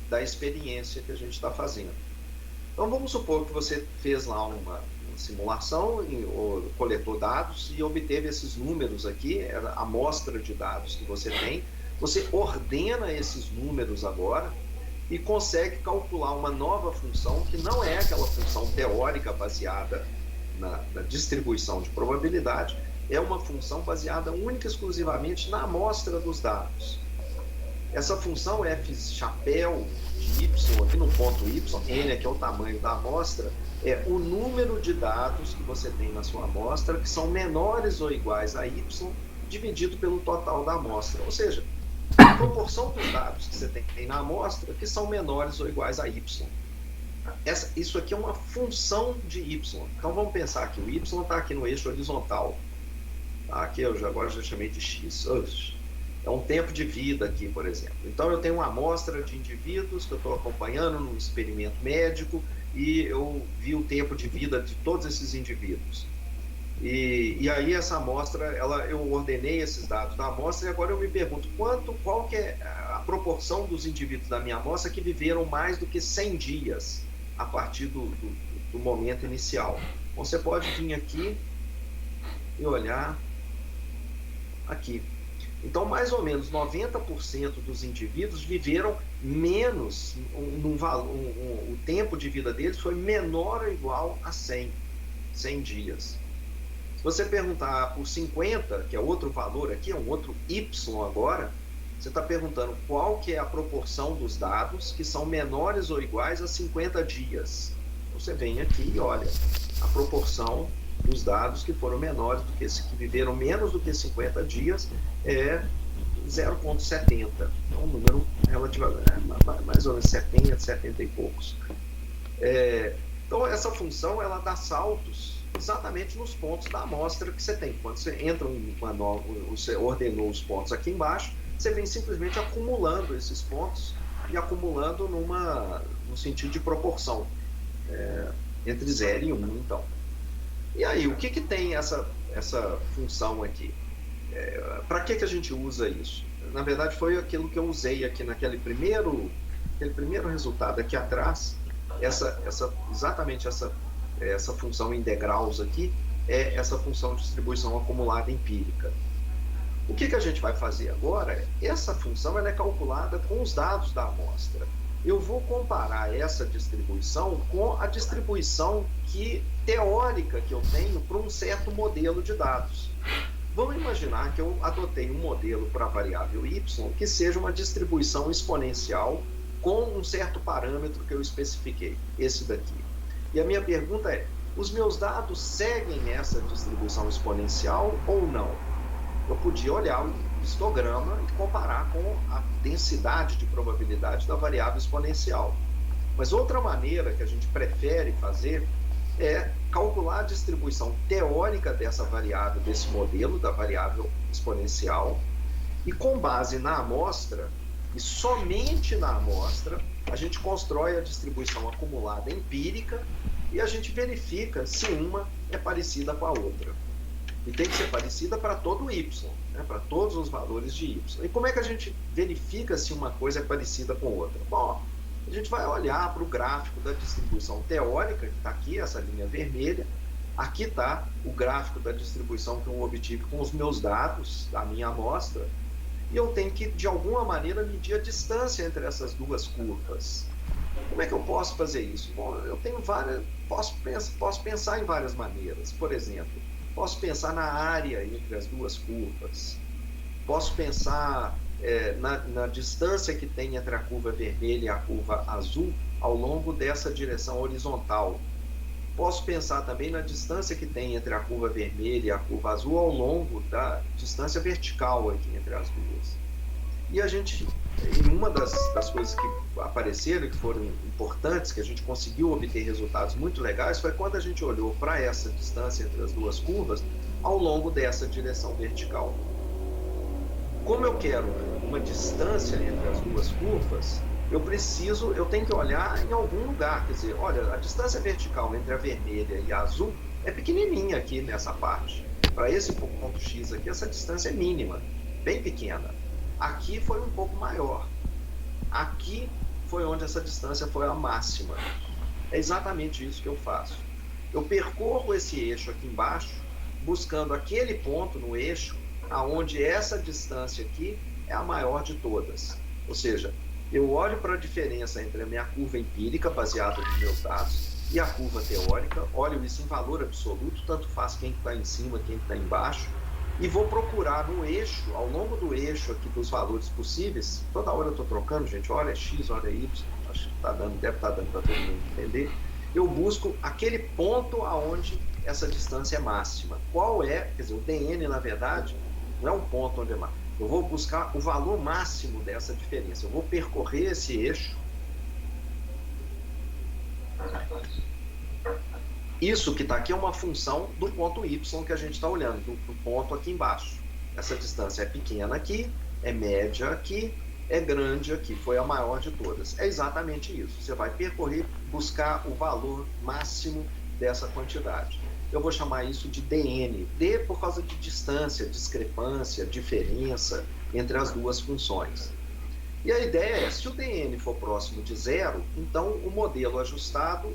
da experiência que a gente está fazendo. Então, vamos supor que você fez lá de simulação, coletou dados e obteve esses números aqui, a amostra de dados que você tem. Você ordena esses números agora e consegue calcular uma nova função que não é aquela função teórica baseada na distribuição de probabilidade, é uma função baseada única e exclusivamente na amostra dos dados. Essa função f chapéu de y, aqui no ponto y, n, que é o tamanho da amostra, é o número de dados que você tem na sua amostra que são menores ou iguais a y dividido pelo total da amostra. Ou seja, a proporção dos dados que você tem na amostra que são menores ou iguais a y. Isso aqui é uma função de y. Então vamos pensar que o y está aqui no eixo horizontal. Tá? Aqui agora eu já chamei de x. É um tempo de vida aqui, por exemplo. Então eu tenho uma amostra de indivíduos que eu estou acompanhando num experimento médico e eu vi o tempo de vida de todos esses indivíduos. E aí essa amostra, eu ordenei esses dados da amostra e agora eu me pergunto qual que é a proporção dos indivíduos da minha amostra que viveram mais do que 100 dias a partir do momento inicial. Então, você pode vir aqui e olhar aqui. Então, mais ou menos 90% dos indivíduos viveram menos, o tempo de vida deles foi menor ou igual a 100 dias. Se você perguntar por 50, que é outro valor aqui, é um outro y agora, você está perguntando qual que é a proporção dos dados que são menores ou iguais a 50 dias. Então, você vem aqui e olha, a proporção dos dados que foram menores do que que viveram menos do que 50 dias é 0,70. Então, um número relativamente, mais ou menos 70, 70 e poucos. Então, essa função, ela dá saltos exatamente nos pontos da amostra que você tem. Quando você entra você ordenou os pontos aqui embaixo, você vem simplesmente acumulando esses pontos e acumulando no sentido de proporção, entre 0 e 1, então. E aí, o que tem essa função aqui? Para que a gente usa isso? Na verdade, foi aquilo que eu usei aqui naquele primeiro resultado aqui atrás, exatamente essa função em degraus aqui, é essa função de distribuição acumulada empírica. O que a gente vai fazer agora? Essa função ela é calculada com os dados da amostra. Eu vou comparar essa distribuição com a distribuição teórica que eu tenho para um certo modelo de dados. Vamos imaginar que eu adotei um modelo para a variável y que seja uma distribuição exponencial com um certo parâmetro que eu especifiquei, esse daqui. E a minha pergunta é, os meus dados seguem essa distribuição exponencial ou não? Eu podia olhar o histograma e comparar com a densidade de probabilidade da variável exponencial. Mas outra maneira que a gente prefere fazer é calcular a distribuição teórica dessa variável, desse modelo da variável exponencial, e com base na amostra, e somente na amostra, a gente constrói a distribuição acumulada empírica e a gente verifica se uma é parecida com a outra. E tem que ser parecida para todo y, né, para todos os valores de y. E como é que a gente verifica se uma coisa é parecida com outra? Bom, a gente vai olhar para o gráfico da distribuição teórica, que está aqui, essa linha vermelha. Aqui está o gráfico da distribuição que eu obtive com os meus dados da minha amostra. E eu tenho que, de alguma maneira, medir a distância entre essas duas curvas. Como é que eu posso fazer isso? Bom, eu tenho posso pensar em várias maneiras. Por exemplo, posso pensar na área entre as duas curvas. Posso pensar na distância que tem entre a curva vermelha e a curva azul ao longo dessa direção horizontal. Posso pensar também na distância que tem entre a curva vermelha e a curva azul ao longo da distância vertical aqui entre as duas. E a gente, em uma das coisas que apareceram e que foram importantes, que a gente conseguiu obter resultados muito legais, foi quando a gente olhou para essa distância entre as duas curvas ao longo dessa direção vertical. Como eu quero uma distância entre as duas curvas, eu tenho que olhar em algum lugar, quer dizer, olha, a distância vertical entre a vermelha e a azul é pequenininha aqui nessa parte. Para esse ponto X aqui, essa distância é mínima, bem pequena. Aqui foi um pouco maior. Aqui foi onde essa distância foi a máxima. É exatamente isso que eu faço. Eu percorro esse eixo aqui embaixo, buscando aquele ponto no eixo aonde essa distância aqui é a maior de todas. Ou seja, eu olho para a diferença entre a minha curva empírica, baseada nos meus dados, e a curva teórica, olho isso em valor absoluto, tanto faz quem está em cima, quem está embaixo, e vou procurar no eixo, ao longo do eixo aqui dos valores possíveis. Toda hora eu estou trocando, gente, olha X, olha Y, acho que deve estar dando para todo mundo entender. Eu busco aquele ponto aonde essa distância é máxima. Qual é, quer dizer, o DN, na verdade, não é um ponto onde é máximo. Eu vou buscar o valor máximo dessa diferença. Eu vou percorrer esse eixo. Isso que está aqui é uma função do ponto Y que a gente está olhando, do ponto aqui embaixo. Essa distância é pequena aqui, é média aqui, é grande aqui, foi a maior de todas. É exatamente isso. Você vai percorrer, buscar o valor máximo dessa quantidade. Eu vou chamar isso de DN. D por causa de distância, discrepância, diferença entre as duas funções. E a ideia é, se o DN for próximo de zero, então o modelo ajustado,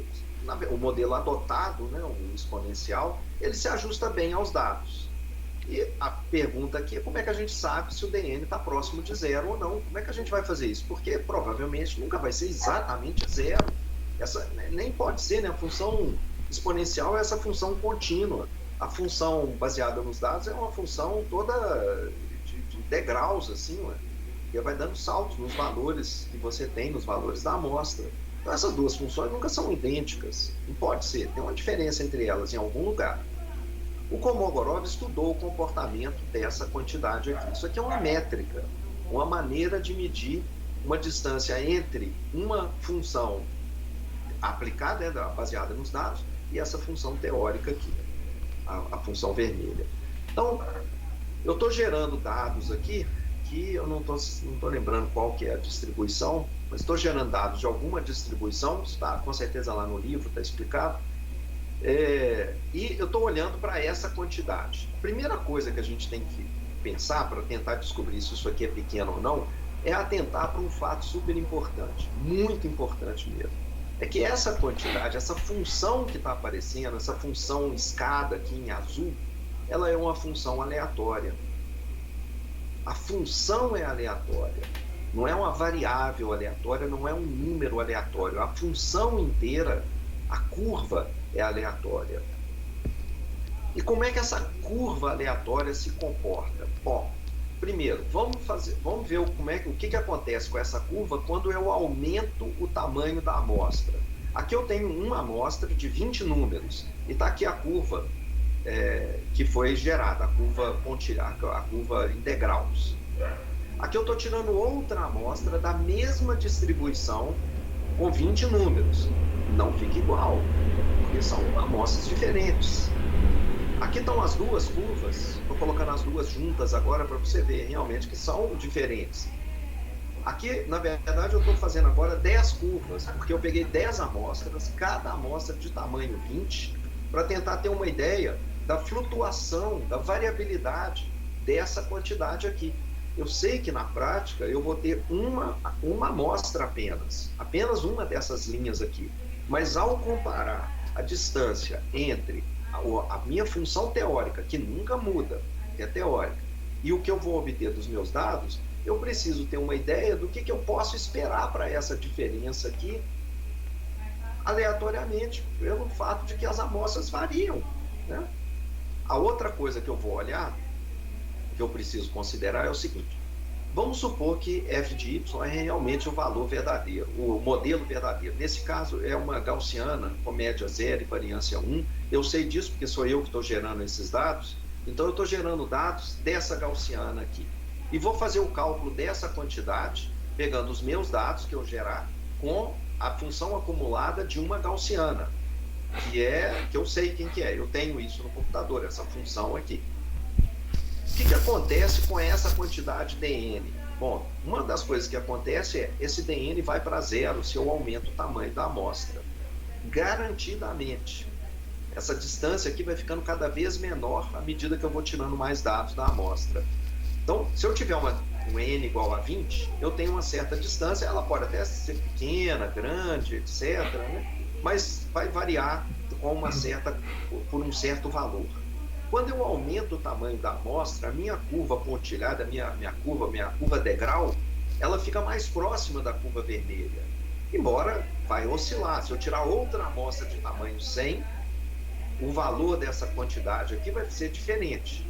o modelo adotado, né, o exponencial, ele se ajusta bem aos dados. E a pergunta aqui é como é que a gente sabe se o DN está próximo de zero ou não? Como é que a gente vai fazer isso? Porque provavelmente nunca vai ser exatamente zero. Essa, nem pode ser, né? A função exponencial é essa função contínua. A função baseada nos dados é uma função toda de degraus, assim, ué, que vai dando saltos nos valores que você tem, nos valores da amostra. Então essas duas funções nunca são idênticas. Não pode ser, tem uma diferença entre elas em algum lugar. O Kolmogorov estudou o comportamento dessa quantidade aqui. Isso aqui é uma métrica, uma maneira de medir uma distância entre uma função aplicada, né, baseada nos dados, e essa função teórica aqui, a função vermelha. Então, eu estou gerando dados aqui, que eu não estou lembrando qual que é a distribuição, mas estou gerando dados de alguma distribuição, está com certeza lá no livro, está explicado, e eu estou olhando para essa quantidade. A primeira coisa que a gente tem que pensar para tentar descobrir se isso aqui é pequeno ou não, é atentar para um fato super importante, muito importante mesmo. É que essa quantidade, essa função que está aparecendo, essa função escada aqui em azul, ela é uma função aleatória. A função é aleatória, não é uma variável aleatória, não é um número aleatório. A função inteira, a curva, é aleatória. E como é que essa curva aleatória se comporta? Bom, primeiro, vamos ver o que acontece com essa curva quando eu aumento o tamanho da amostra. Aqui eu tenho uma amostra de 20 números, e está aqui a curva que foi gerada, a curva em degraus. Aqui eu estou tirando outra amostra da mesma distribuição com 20 números. Não fica igual, porque são amostras diferentes. Aqui estão as duas curvas, estou colocando as duas juntas agora para você ver realmente que são diferentes. Aqui, na verdade, eu estou fazendo agora 10 curvas, porque eu peguei 10 amostras, cada amostra de tamanho 20, para tentar ter uma ideia da flutuação, da variabilidade dessa quantidade aqui. Eu sei que na prática eu vou ter uma amostra apenas uma dessas linhas aqui, mas ao comparar a distância entre a minha função teórica, que nunca muda, que é teórica, e o que eu vou obter dos meus dados, eu preciso ter uma ideia do que eu posso esperar para essa diferença aqui, aleatoriamente, pelo fato de que as amostras variam, né? A outra coisa que eu vou olhar, que eu preciso considerar, é o seguinte: vamos supor que f de y é realmente o valor verdadeiro, o modelo verdadeiro. Nesse caso, é uma gaussiana com média 0 e variância 1. Eu sei disso porque sou eu que estou gerando esses dados. Então, eu estou gerando dados dessa gaussiana aqui. E vou fazer o cálculo dessa quantidade, pegando os meus dados que eu gerar, com a função acumulada de uma gaussiana, que eu sei quem que é. Eu tenho isso no computador, essa função aqui. O que acontece com essa quantidade dn? Bom, uma das coisas que acontece é esse dn vai para zero se eu aumento o tamanho da amostra. Garantidamente. Essa distância aqui vai ficando cada vez menor à medida que eu vou tirando mais dados da amostra. Então, se eu tiver um n igual a 20, eu tenho uma certa distância, ela pode até ser pequena, grande, etc., né? Mas vai variar por um certo valor. Quando eu aumento o tamanho da amostra, a minha curva pontilhada, minha curva degrau, ela fica mais próxima da curva vermelha. Embora vai oscilar. Se eu tirar outra amostra de tamanho 100, o valor dessa quantidade aqui vai ser diferente,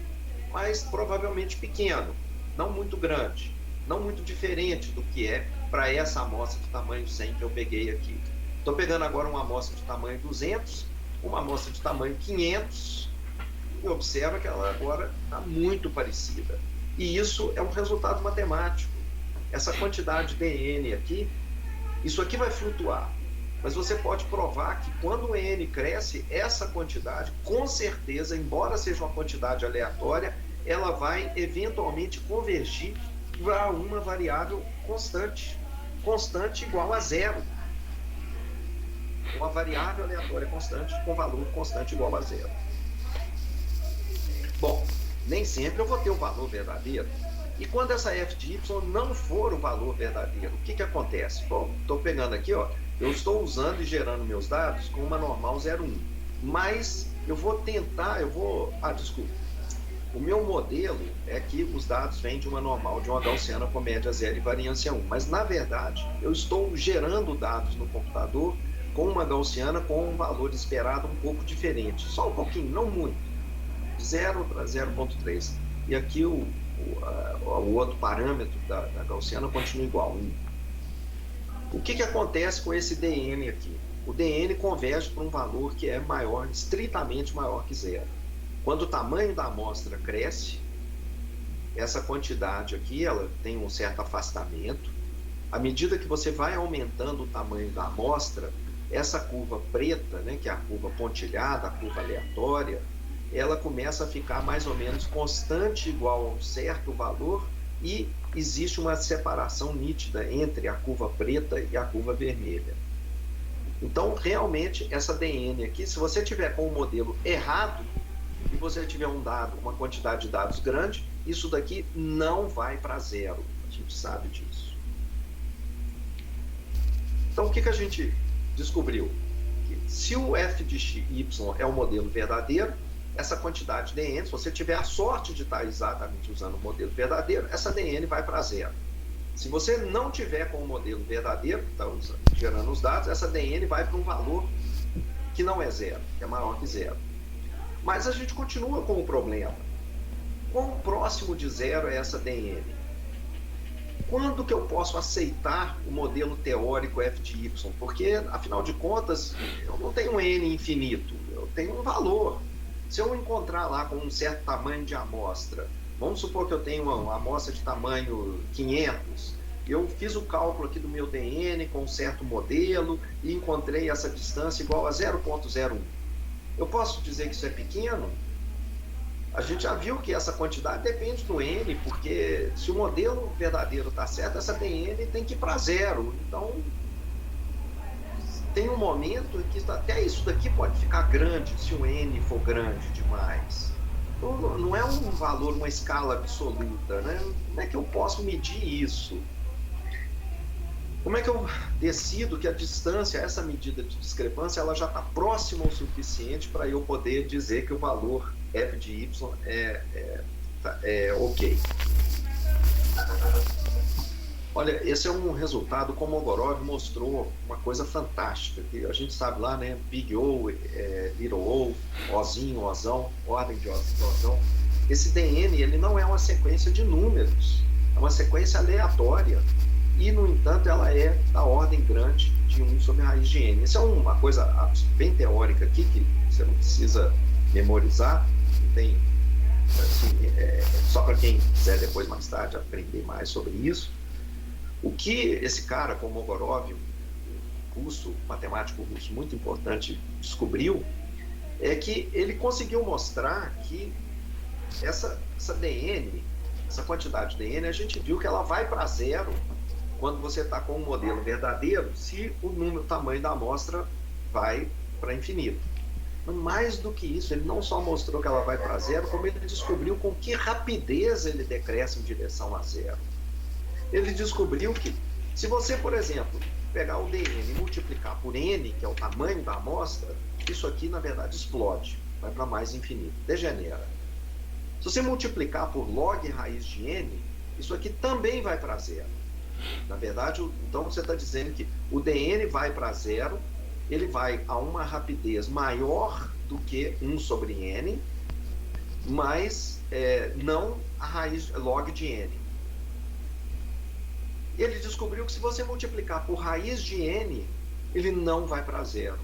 mas provavelmente pequeno, não muito grande, não muito diferente do que é para essa amostra de tamanho 100 que eu peguei aqui. Estou pegando agora uma amostra de tamanho 200, uma amostra de tamanho 500, e observa que ela agora está muito parecida. E isso é um resultado matemático. Essa quantidade de N aqui, isso aqui vai flutuar. Mas você pode provar que quando o N cresce, essa quantidade, com certeza, embora seja uma quantidade aleatória, ela vai eventualmente convergir para uma variável constante. Constante igual a zero. Uma variável aleatória constante com valor constante igual a zero. Bom, nem sempre eu vou ter o valor verdadeiro. E quando essa f de y não for o valor verdadeiro, o que acontece? Bom, estou pegando aqui, ó, eu estou usando e gerando meus dados com uma normal 0,1. Mas eu vou tentar, o meu modelo é que os dados vêm de uma normal, de uma gaussiana com média 0 e variância 1. Mas, na verdade, eu estou gerando dados no computador com uma gaussiana com um valor esperado um pouco diferente. Só um pouquinho, não muito. De 0 para 0,3. E aqui o outro parâmetro da gaussiana continua igual, 1. O que acontece com esse dn aqui? O dn converge para um valor que é maior, estritamente maior que 0. Quando o tamanho da amostra cresce, essa quantidade aqui ela tem um certo afastamento. À medida que você vai aumentando o tamanho da amostra, essa curva preta, né, que é a curva pontilhada, a curva aleatória, ela começa a ficar mais ou menos constante, igual a um certo valor, e existe uma separação nítida entre a curva preta e a curva vermelha. Então, realmente, essa DN aqui, se você tiver com o modelo errado, e você tiver uma quantidade de dados grande, isso daqui não vai para zero. A gente sabe disso. Então, o que a gente descobriu? Que se o f de y é o modelo verdadeiro, essa quantidade de dn, se você tiver a sorte de estar exatamente usando o modelo verdadeiro, essa dn vai para zero. Se você não tiver com o modelo verdadeiro, que está gerando os dados, essa dn vai para um valor que não é zero, que é maior que zero. Mas a gente continua com o problema. Quão próximo de zero é essa dn? Quando que eu posso aceitar o modelo teórico f de y? Porque, afinal de contas, eu não tenho um n infinito, eu tenho um valor. Se eu encontrar lá com um certo tamanho de amostra, vamos supor que eu tenho uma amostra de tamanho 500, eu fiz o cálculo aqui do meu dn com um certo modelo e encontrei essa distância igual a 0,01. Eu posso dizer que isso é pequeno? A gente já viu que essa quantidade depende do n, porque se o modelo verdadeiro está certo, essa dn tem que ir para zero. Então, tem um momento em que até isso daqui pode ficar grande, se o n for grande demais. Então, não é um valor, uma escala absoluta, né? Como é que eu posso medir isso? Como é que eu decido que a distância, essa medida de discrepância, ela já está próxima o suficiente para eu poder dizer que o valor f de y é ok? Olha, esse é um resultado, como o Mogorov mostrou, uma coisa fantástica, que a gente sabe lá, né, Big O, Little O, Ozinho, Ozão, ordem de Ozão. Esse DN, ele não é uma sequência de números, é uma sequência aleatória, e, no entanto, ela é da ordem grande de 1 sobre a raiz de n. Isso é uma coisa bem teórica aqui, que você não precisa memorizar, não tem, assim, só para quem quiser depois, mais tarde, aprender mais sobre isso. O que esse cara, como Mogorov, russo, matemático russo muito importante, descobriu é que ele conseguiu mostrar que essa DN, essa quantidade de DN, a gente viu que ela vai para zero quando você está com um modelo verdadeiro, se o tamanho da amostra vai para infinito. Mas mais do que isso, ele não só mostrou que ela vai para zero, como ele descobriu com que rapidez ele decresce em direção a zero. Ele descobriu que, se você, por exemplo, pegar o dn e multiplicar por n, que é o tamanho da amostra, isso aqui, na verdade, explode, vai para mais infinito, degenera. Se você multiplicar por log raiz de n, isso aqui também vai para zero. Na verdade, então você está dizendo que o dn vai para zero, ele vai a uma rapidez maior do que 1 sobre n, mas não a raiz log de n. Ele descobriu que se você multiplicar por raiz de n, ele não vai para zero.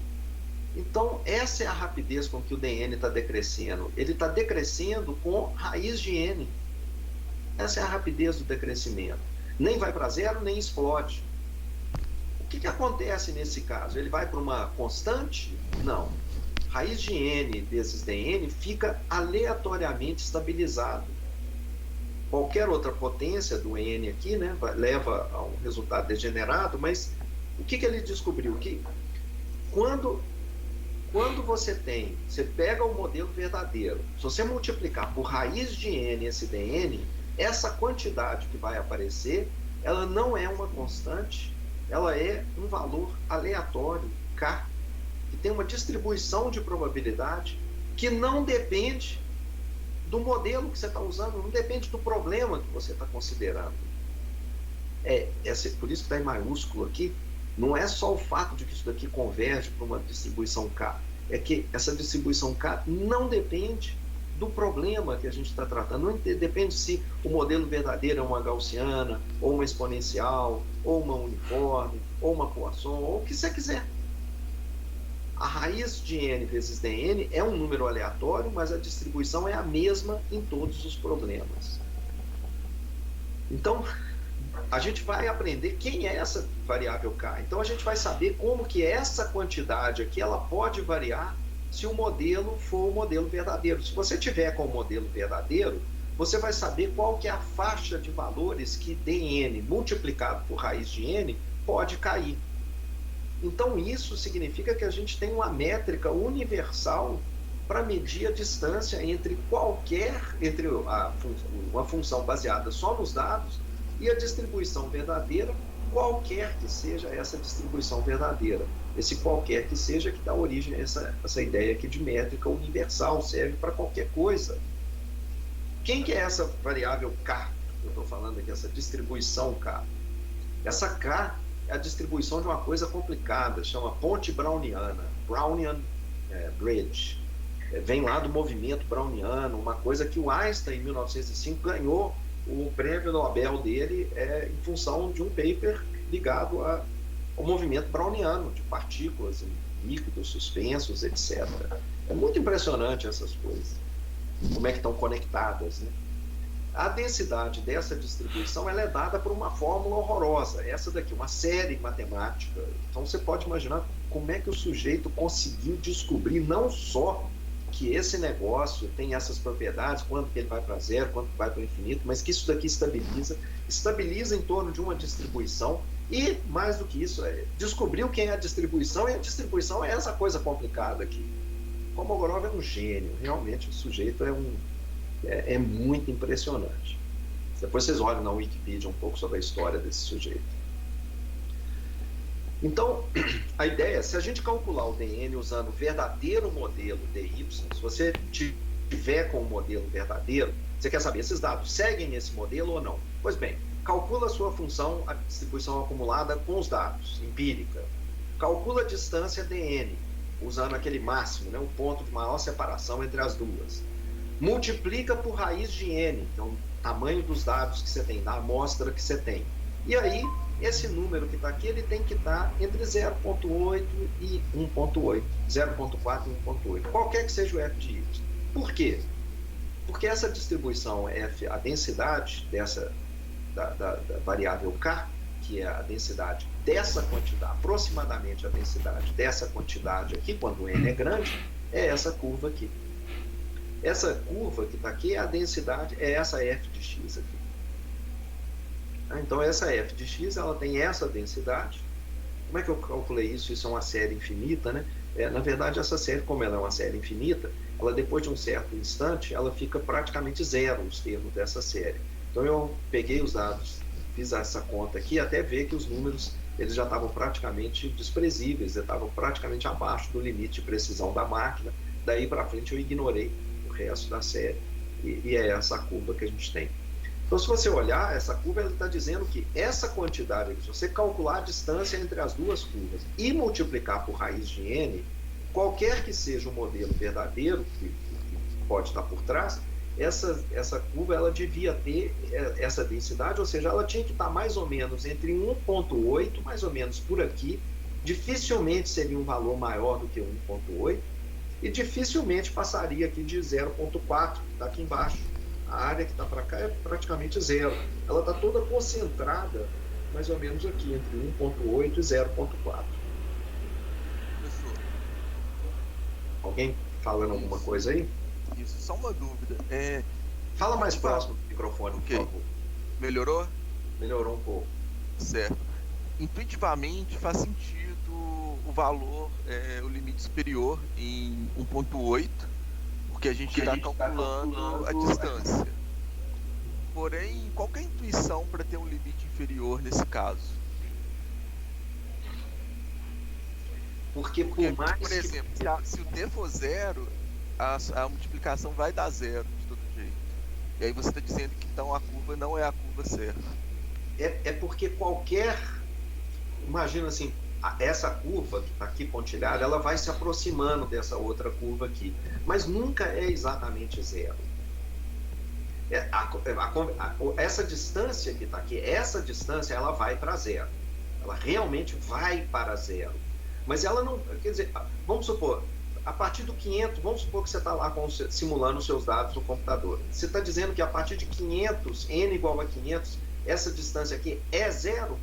Então, essa é a rapidez com que o dn está decrescendo. Ele está decrescendo com raiz de n. Essa é a rapidez do decrescimento. Nem vai para zero, nem explode. O que acontece nesse caso? Ele vai para uma constante? Não. Raiz de n vezes dn fica aleatoriamente estabilizado. Qualquer outra potência do n aqui, né, leva a um resultado degenerado, mas o que ele descobriu? Que quando você pega o modelo verdadeiro, se você multiplicar por raiz de n esse dn, essa quantidade que vai aparecer, ela não é uma constante, ela é um valor aleatório, k, que tem uma distribuição de probabilidade que não depende do modelo que você está usando, não depende do problema que você está considerando. Por isso que está em maiúsculo aqui, não é só o fato de que isso daqui converge para uma distribuição K, é que essa distribuição K não depende do problema que a gente está tratando, não depende se o modelo verdadeiro é uma gaussiana, ou uma exponencial, ou uma uniforme, ou uma Poisson, ou o que você quiser. A raiz de n vezes dn é um número aleatório, mas a distribuição é a mesma em todos os problemas. Então, a gente vai aprender quem é essa variável k. Então, a gente vai saber como que essa quantidade aqui ela pode variar se o modelo for o modelo verdadeiro. Se você tiver com o modelo verdadeiro, você vai saber qual que é a faixa de valores que dn multiplicado por raiz de n pode cair. Então, isso significa que a gente tem uma métrica universal para medir a distância entre uma função baseada só nos dados e a distribuição verdadeira, qualquer que seja essa distribuição verdadeira. Esse qualquer que seja que dá origem a essa ideia aqui de métrica universal, serve para qualquer coisa. Quem que é essa variável k? Eu estou falando aqui, essa distribuição k. Essa k é a distribuição de uma coisa complicada, chama ponte browniana, Brownian Bridge. Vem lá do movimento browniano, uma coisa que o Einstein, em 1905, ganhou o prêmio Nobel dele em função de um paper ligado ao movimento browniano, de partículas líquidos, suspensos, etc. É muito impressionante essas coisas, como é que estão conectadas, né? A densidade dessa distribuição ela é dada por uma fórmula horrorosa, essa daqui, uma série matemática. Então você pode imaginar como é que o sujeito conseguiu descobrir não só que esse negócio tem essas propriedades, quando que ele vai para zero, quando que vai para o infinito, mas que isso daqui estabiliza em torno de uma distribuição e, mais do que isso, descobriu quem é a distribuição, e a distribuição é essa coisa complicada aqui. Kolmogorov é um gênio, realmente o sujeito é muito impressionante. Depois vocês olham na Wikipedia um pouco sobre a história desse sujeito. Então, a ideia é, se a gente calcular o dn usando o verdadeiro modelo dy, se você tiver com o modelo verdadeiro, você quer saber, esses dados seguem esse modelo ou não? Pois bem, calcula a sua função, a distribuição acumulada com os dados, empírica. Calcula a distância dn, usando aquele máximo, né, o ponto de maior separação entre as duas. Multiplica por raiz de n, então o tamanho dos dados que você tem, da amostra que você tem. E aí, esse número que está aqui, ele tem que estar entre 0,8 e 1,8, 0,4 e 1,8, qualquer que seja o f de y. Por quê? Porque essa distribuição f, a densidade da variável k, que é a densidade dessa quantidade, aproximadamente a densidade dessa quantidade aqui, quando n é grande, é essa curva aqui. Essa curva que está aqui é a densidade, é essa f de x aqui. Então, essa f de x, ela tem essa densidade. Como é que eu calculei isso? Isso é uma série infinita, né? Na verdade, essa série, como ela é uma série infinita, ela depois de um certo instante, ela fica praticamente zero, os termos dessa série. Então, eu peguei os dados fiz essa conta aqui, até ver que os números eles já estavam praticamente desprezíveis, estavam praticamente abaixo do limite de precisão da máquina. Daí para frente eu ignorei o resto da série, e é essa curva que a gente tem. Então, se você olhar, essa curva está dizendo que essa quantidade, se você calcular a distância entre as duas curvas e multiplicar por raiz de n, qualquer que seja o modelo verdadeiro que pode estar por trás, essa curva ela devia ter essa densidade, ou seja, ela tinha que estar mais ou menos entre 1,8, mais ou menos por aqui. Dificilmente seria um valor maior do que 1,8 e dificilmente passaria aqui de 0,4, que está aqui embaixo. A área que está para cá é praticamente zero. Ela está toda concentrada mais ou menos aqui, entre 1,8 e 0,4.
Professor,
Alguém falando alguma coisa aí?
isso, só uma dúvida.
Fala mais próximo do microfone,
Ok.
por favor.
Melhorou?
Melhorou um pouco.
Certo. Intuitivamente faz sentido o valor, o limite superior em 1,8, porque a gente está calculando a distância. Porém, qual que é a intuição para ter um limite inferior nesse caso?
Porque
Porque,
por mais
por exemplo, se o t for zero, a multiplicação vai dar zero de todo jeito. E aí você está dizendo que então a curva não é a curva certa.
é porque qualquer... Imagina assim, essa curva que está aqui pontilhada, ela vai se aproximando dessa outra curva aqui, mas nunca é exatamente zero. Essa distância que está aqui, essa distância, ela vai para zero. Ela realmente vai para zero. Mas ela não... Quer dizer, vamos supor, a partir do 500, vamos supor que você está lá simulando os seus dados no computador. Você está dizendo que a partir de 500, n igual a 500, essa distância aqui é zero?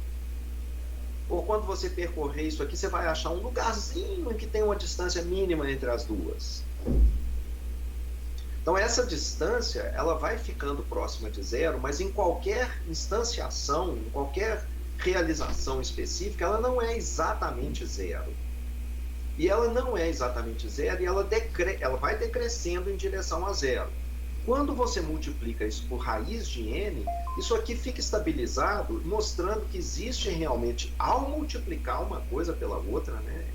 Ou quando você percorrer isso aqui, você vai achar um lugarzinho em que tem uma distância mínima entre as duas. Então, essa distância, ela vai ficando próxima de zero, mas em qualquer instanciação, em qualquer realização específica, ela não é exatamente zero. E ela não é exatamente zero, e ela vai decrescendo em direção a zero. Quando você multiplica isso por raiz de n, isso aqui fica estabilizado, mostrando que existe realmente, ao multiplicar uma coisa pela outra, né?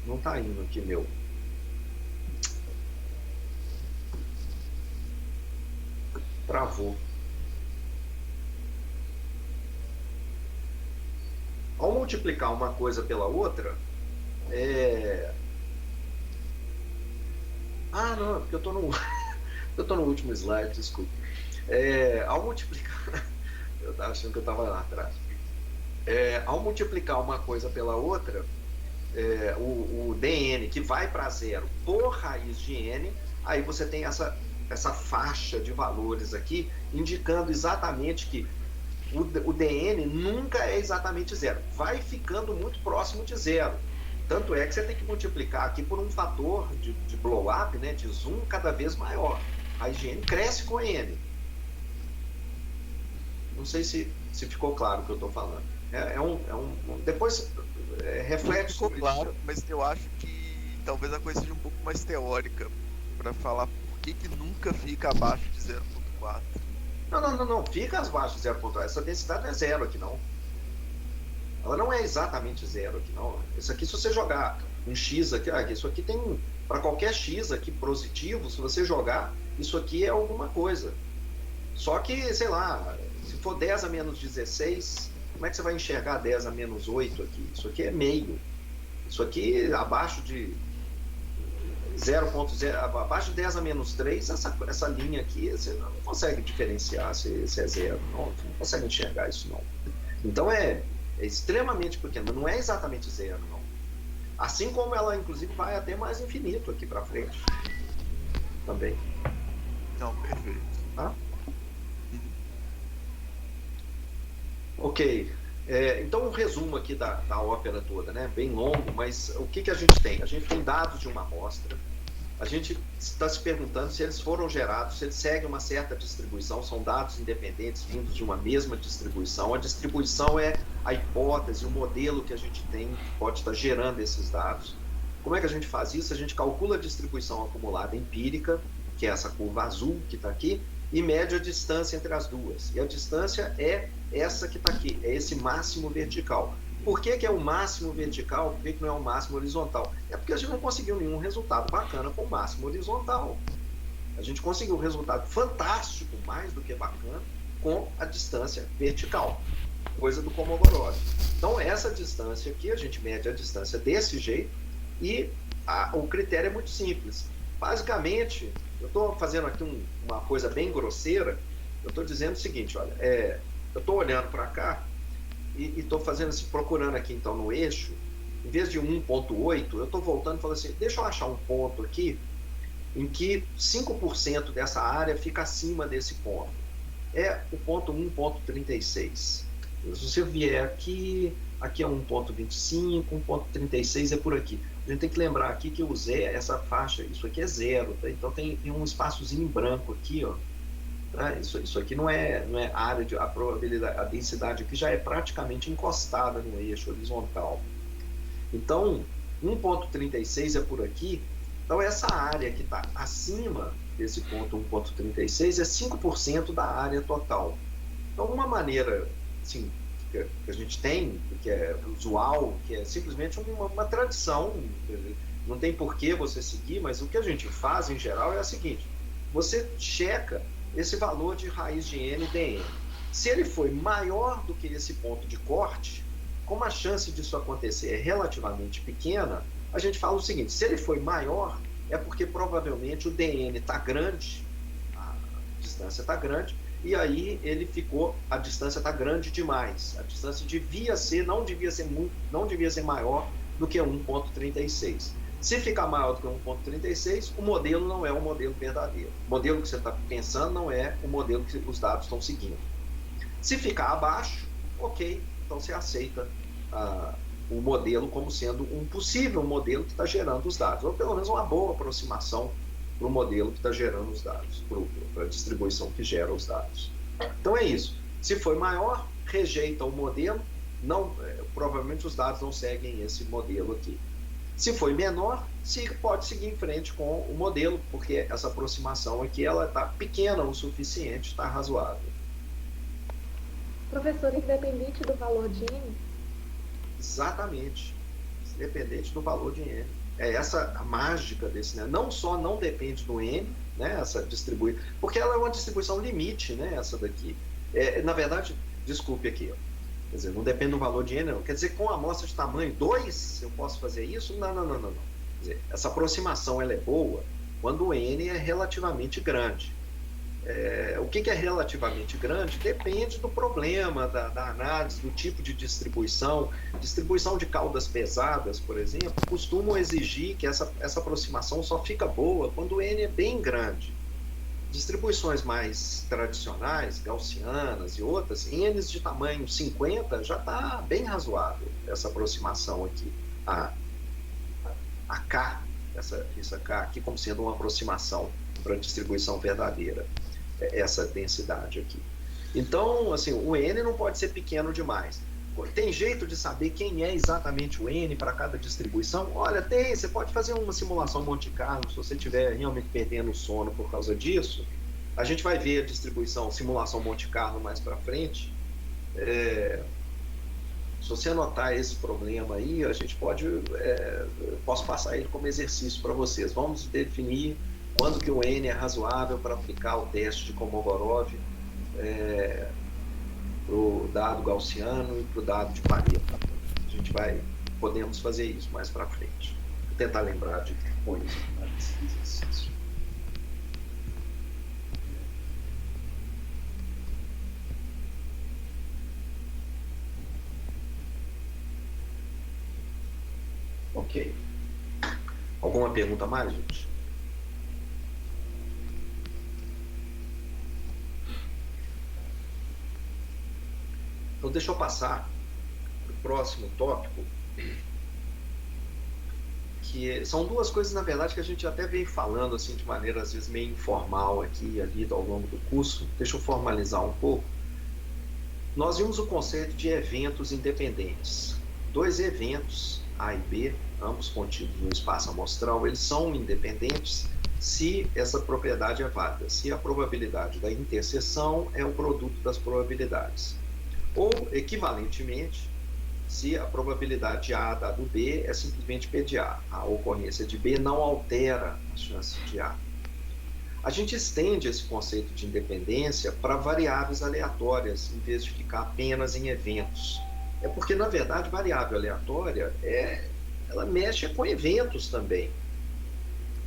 Não está indo aqui, meu. Travou. Ao multiplicar uma coisa pela outra, Ah, não, porque eu estou no... eu estou no último slide, desculpa. Ao multiplicar... eu estava achando que eu estava lá atrás. Ao multiplicar uma coisa pela outra, o dn, que vai para zero por raiz de n, aí você tem essa faixa de valores aqui, indicando exatamente que o dn nunca é exatamente zero. Vai ficando muito próximo de zero. Tanto é que você tem que multiplicar aqui por um fator de blow-up, né, de zoom cada vez maior. A raiz de n cresce com n. Não sei se ficou claro o que eu estou falando. Depois reflete
Ficou
sobre
claro,
isso.
mas eu acho que talvez a coisa seja um pouco mais teórica para falar por que nunca fica abaixo de 0,4.
Não. Fica abaixo de 0,4. Essa densidade não é zero aqui, não. Ela não é exatamente zero aqui, não. Isso aqui, se você jogar um x aqui, isso aqui tem... Para qualquer x aqui positivo, se você jogar, isso aqui é alguma coisa. Só que, sei lá, se for 10 a menos 16, como é que você vai enxergar 10 a menos 8 aqui? Isso aqui é meio. Isso aqui, abaixo de 0,0, abaixo de 10 a menos 3, essa linha aqui, você não consegue diferenciar se é zero. Não consegue enxergar isso, não. Então, é extremamente pequena, não é exatamente zero, não. Assim como ela, inclusive, vai até mais infinito aqui para frente. Também.
Não, perfeito.
Tá? Ok. Então, um resumo aqui da ópera toda, né? Bem longo, mas o que a gente tem? A gente tem dados de uma amostra. A gente está se perguntando se eles foram gerados, se eles seguem uma certa distribuição, são dados independentes vindos de uma mesma distribuição. A distribuição é a hipótese, o modelo que a gente tem que pode estar gerando esses dados. Como é que a gente faz isso? A gente calcula a distribuição acumulada empírica, que é essa curva azul que está aqui, e mede a distância entre as duas. E a distância é essa que está aqui, é esse máximo vertical. Por que que é o máximo vertical? Por que que não é o máximo horizontal? É porque a gente não conseguiu nenhum resultado bacana com o máximo horizontal. A gente conseguiu um resultado fantástico, mais do que bacana, com a distância vertical, coisa do Kolmogorov. Então, essa distância aqui, a gente mede a distância desse jeito e o critério é muito simples. Basicamente, eu estou fazendo aqui uma coisa bem grosseira, eu estou dizendo o seguinte, olha, eu estou olhando para cá e estou fazendo assim, procurando aqui então no eixo, em vez de 1.8, eu estou voltando e falando assim, deixa eu achar um ponto aqui em que 5% dessa área fica acima desse ponto. É o ponto 1.36. Se você vier aqui é 1.25, 1.36 é por aqui. A gente tem que lembrar aqui que eu usei essa faixa, isso aqui é zero, tá? Então tem um espaçozinho em branco aqui, ó. Tá? Isso aqui não é área de a probabilidade, a densidade aqui já é praticamente encostada no eixo horizontal. Então 1.36 é por aqui. Então essa área que está acima desse ponto 1.36 é 5% da área total. Então uma maneira assim, que a gente tem, que é usual, que é simplesmente uma tradição, não tem por que você seguir, mas o que a gente faz em geral é o seguinte: você checa esse valor de raiz de n dn. Se ele foi maior do que esse ponto de corte, como a chance disso acontecer é relativamente pequena, a gente fala o seguinte: se ele foi maior, é porque provavelmente o dn está grande, a distância está grande, e aí a distância está grande demais. A distância não devia ser maior do que 1.36. Se ficar maior do que 1.36, o modelo não é o modelo verdadeiro. O modelo que você está pensando não é o modelo que os dados estão seguindo. Se ficar abaixo, ok, então você aceita o modelo como sendo um possível modelo que está gerando os dados, ou pelo menos uma boa aproximação para o modelo que está gerando os dados, para a distribuição que gera os dados. Então é isso. Se for maior, rejeita o modelo, provavelmente os dados não seguem esse modelo aqui. Se for menor, pode seguir em frente com o modelo, porque essa aproximação aqui ela está pequena o suficiente, está razoável.
Professor, independente do valor de n?
Exatamente. Independente do valor de n. É essa a mágica desse, né? Não só não depende do n, né? Essa porque ela é uma distribuição limite, né? Essa daqui. Na verdade, desculpe aqui, ó. Quer dizer, não depende do valor de n, não. Quer dizer, com a amostra de tamanho 2, eu posso fazer isso? Não. Quer dizer, essa aproximação ela é boa quando o n é relativamente grande. O que é relativamente grande depende do problema, da análise, do tipo de distribuição. Distribuição de caudas pesadas, por exemplo, costumam exigir que essa aproximação só fica boa quando o n é bem grande. Distribuições mais tradicionais, gaussianas e outras, n's de tamanho 50 já está bem razoável essa aproximação aqui. A K, essa K aqui como sendo uma aproximação para a distribuição verdadeira, essa densidade aqui. Então, assim, o n não pode ser pequeno demais. Tem jeito de saber quem é exatamente o n para cada distribuição? Olha, você pode fazer uma simulação Monte Carlo, se você estiver realmente perdendo o sono por causa disso. A gente vai ver a simulação Monte Carlo mais para frente. Se você anotar esse problema aí, a gente posso passar ele como exercício para vocês. Vamos definir quando que o n é razoável para aplicar o teste de Kolmogorov para o dado gaussiano e para o dado de Pareto. Podemos fazer isso mais para frente. Vou tentar lembrar de pôr isso nesse exercício. Ok. Alguma pergunta mais, gente? Então, deixa eu passar para o próximo tópico, que são duas coisas, na verdade, que a gente até vem falando assim, de maneira, às vezes, meio informal aqui e ali ao longo do curso. Deixa eu formalizar um pouco. Nós vimos o conceito de eventos independentes. Dois eventos, A e B, ambos contidos no espaço amostral, eles são independentes se essa propriedade é válida, se a probabilidade da interseção é o produto das probabilidades. Ou, equivalentemente, se a probabilidade de A dado B é simplesmente P de A. A ocorrência de B não altera as chances de A. A gente estende esse conceito de independência para variáveis aleatórias, em vez de ficar apenas em eventos. É porque, na verdade, variável aleatória ela mexe com eventos também.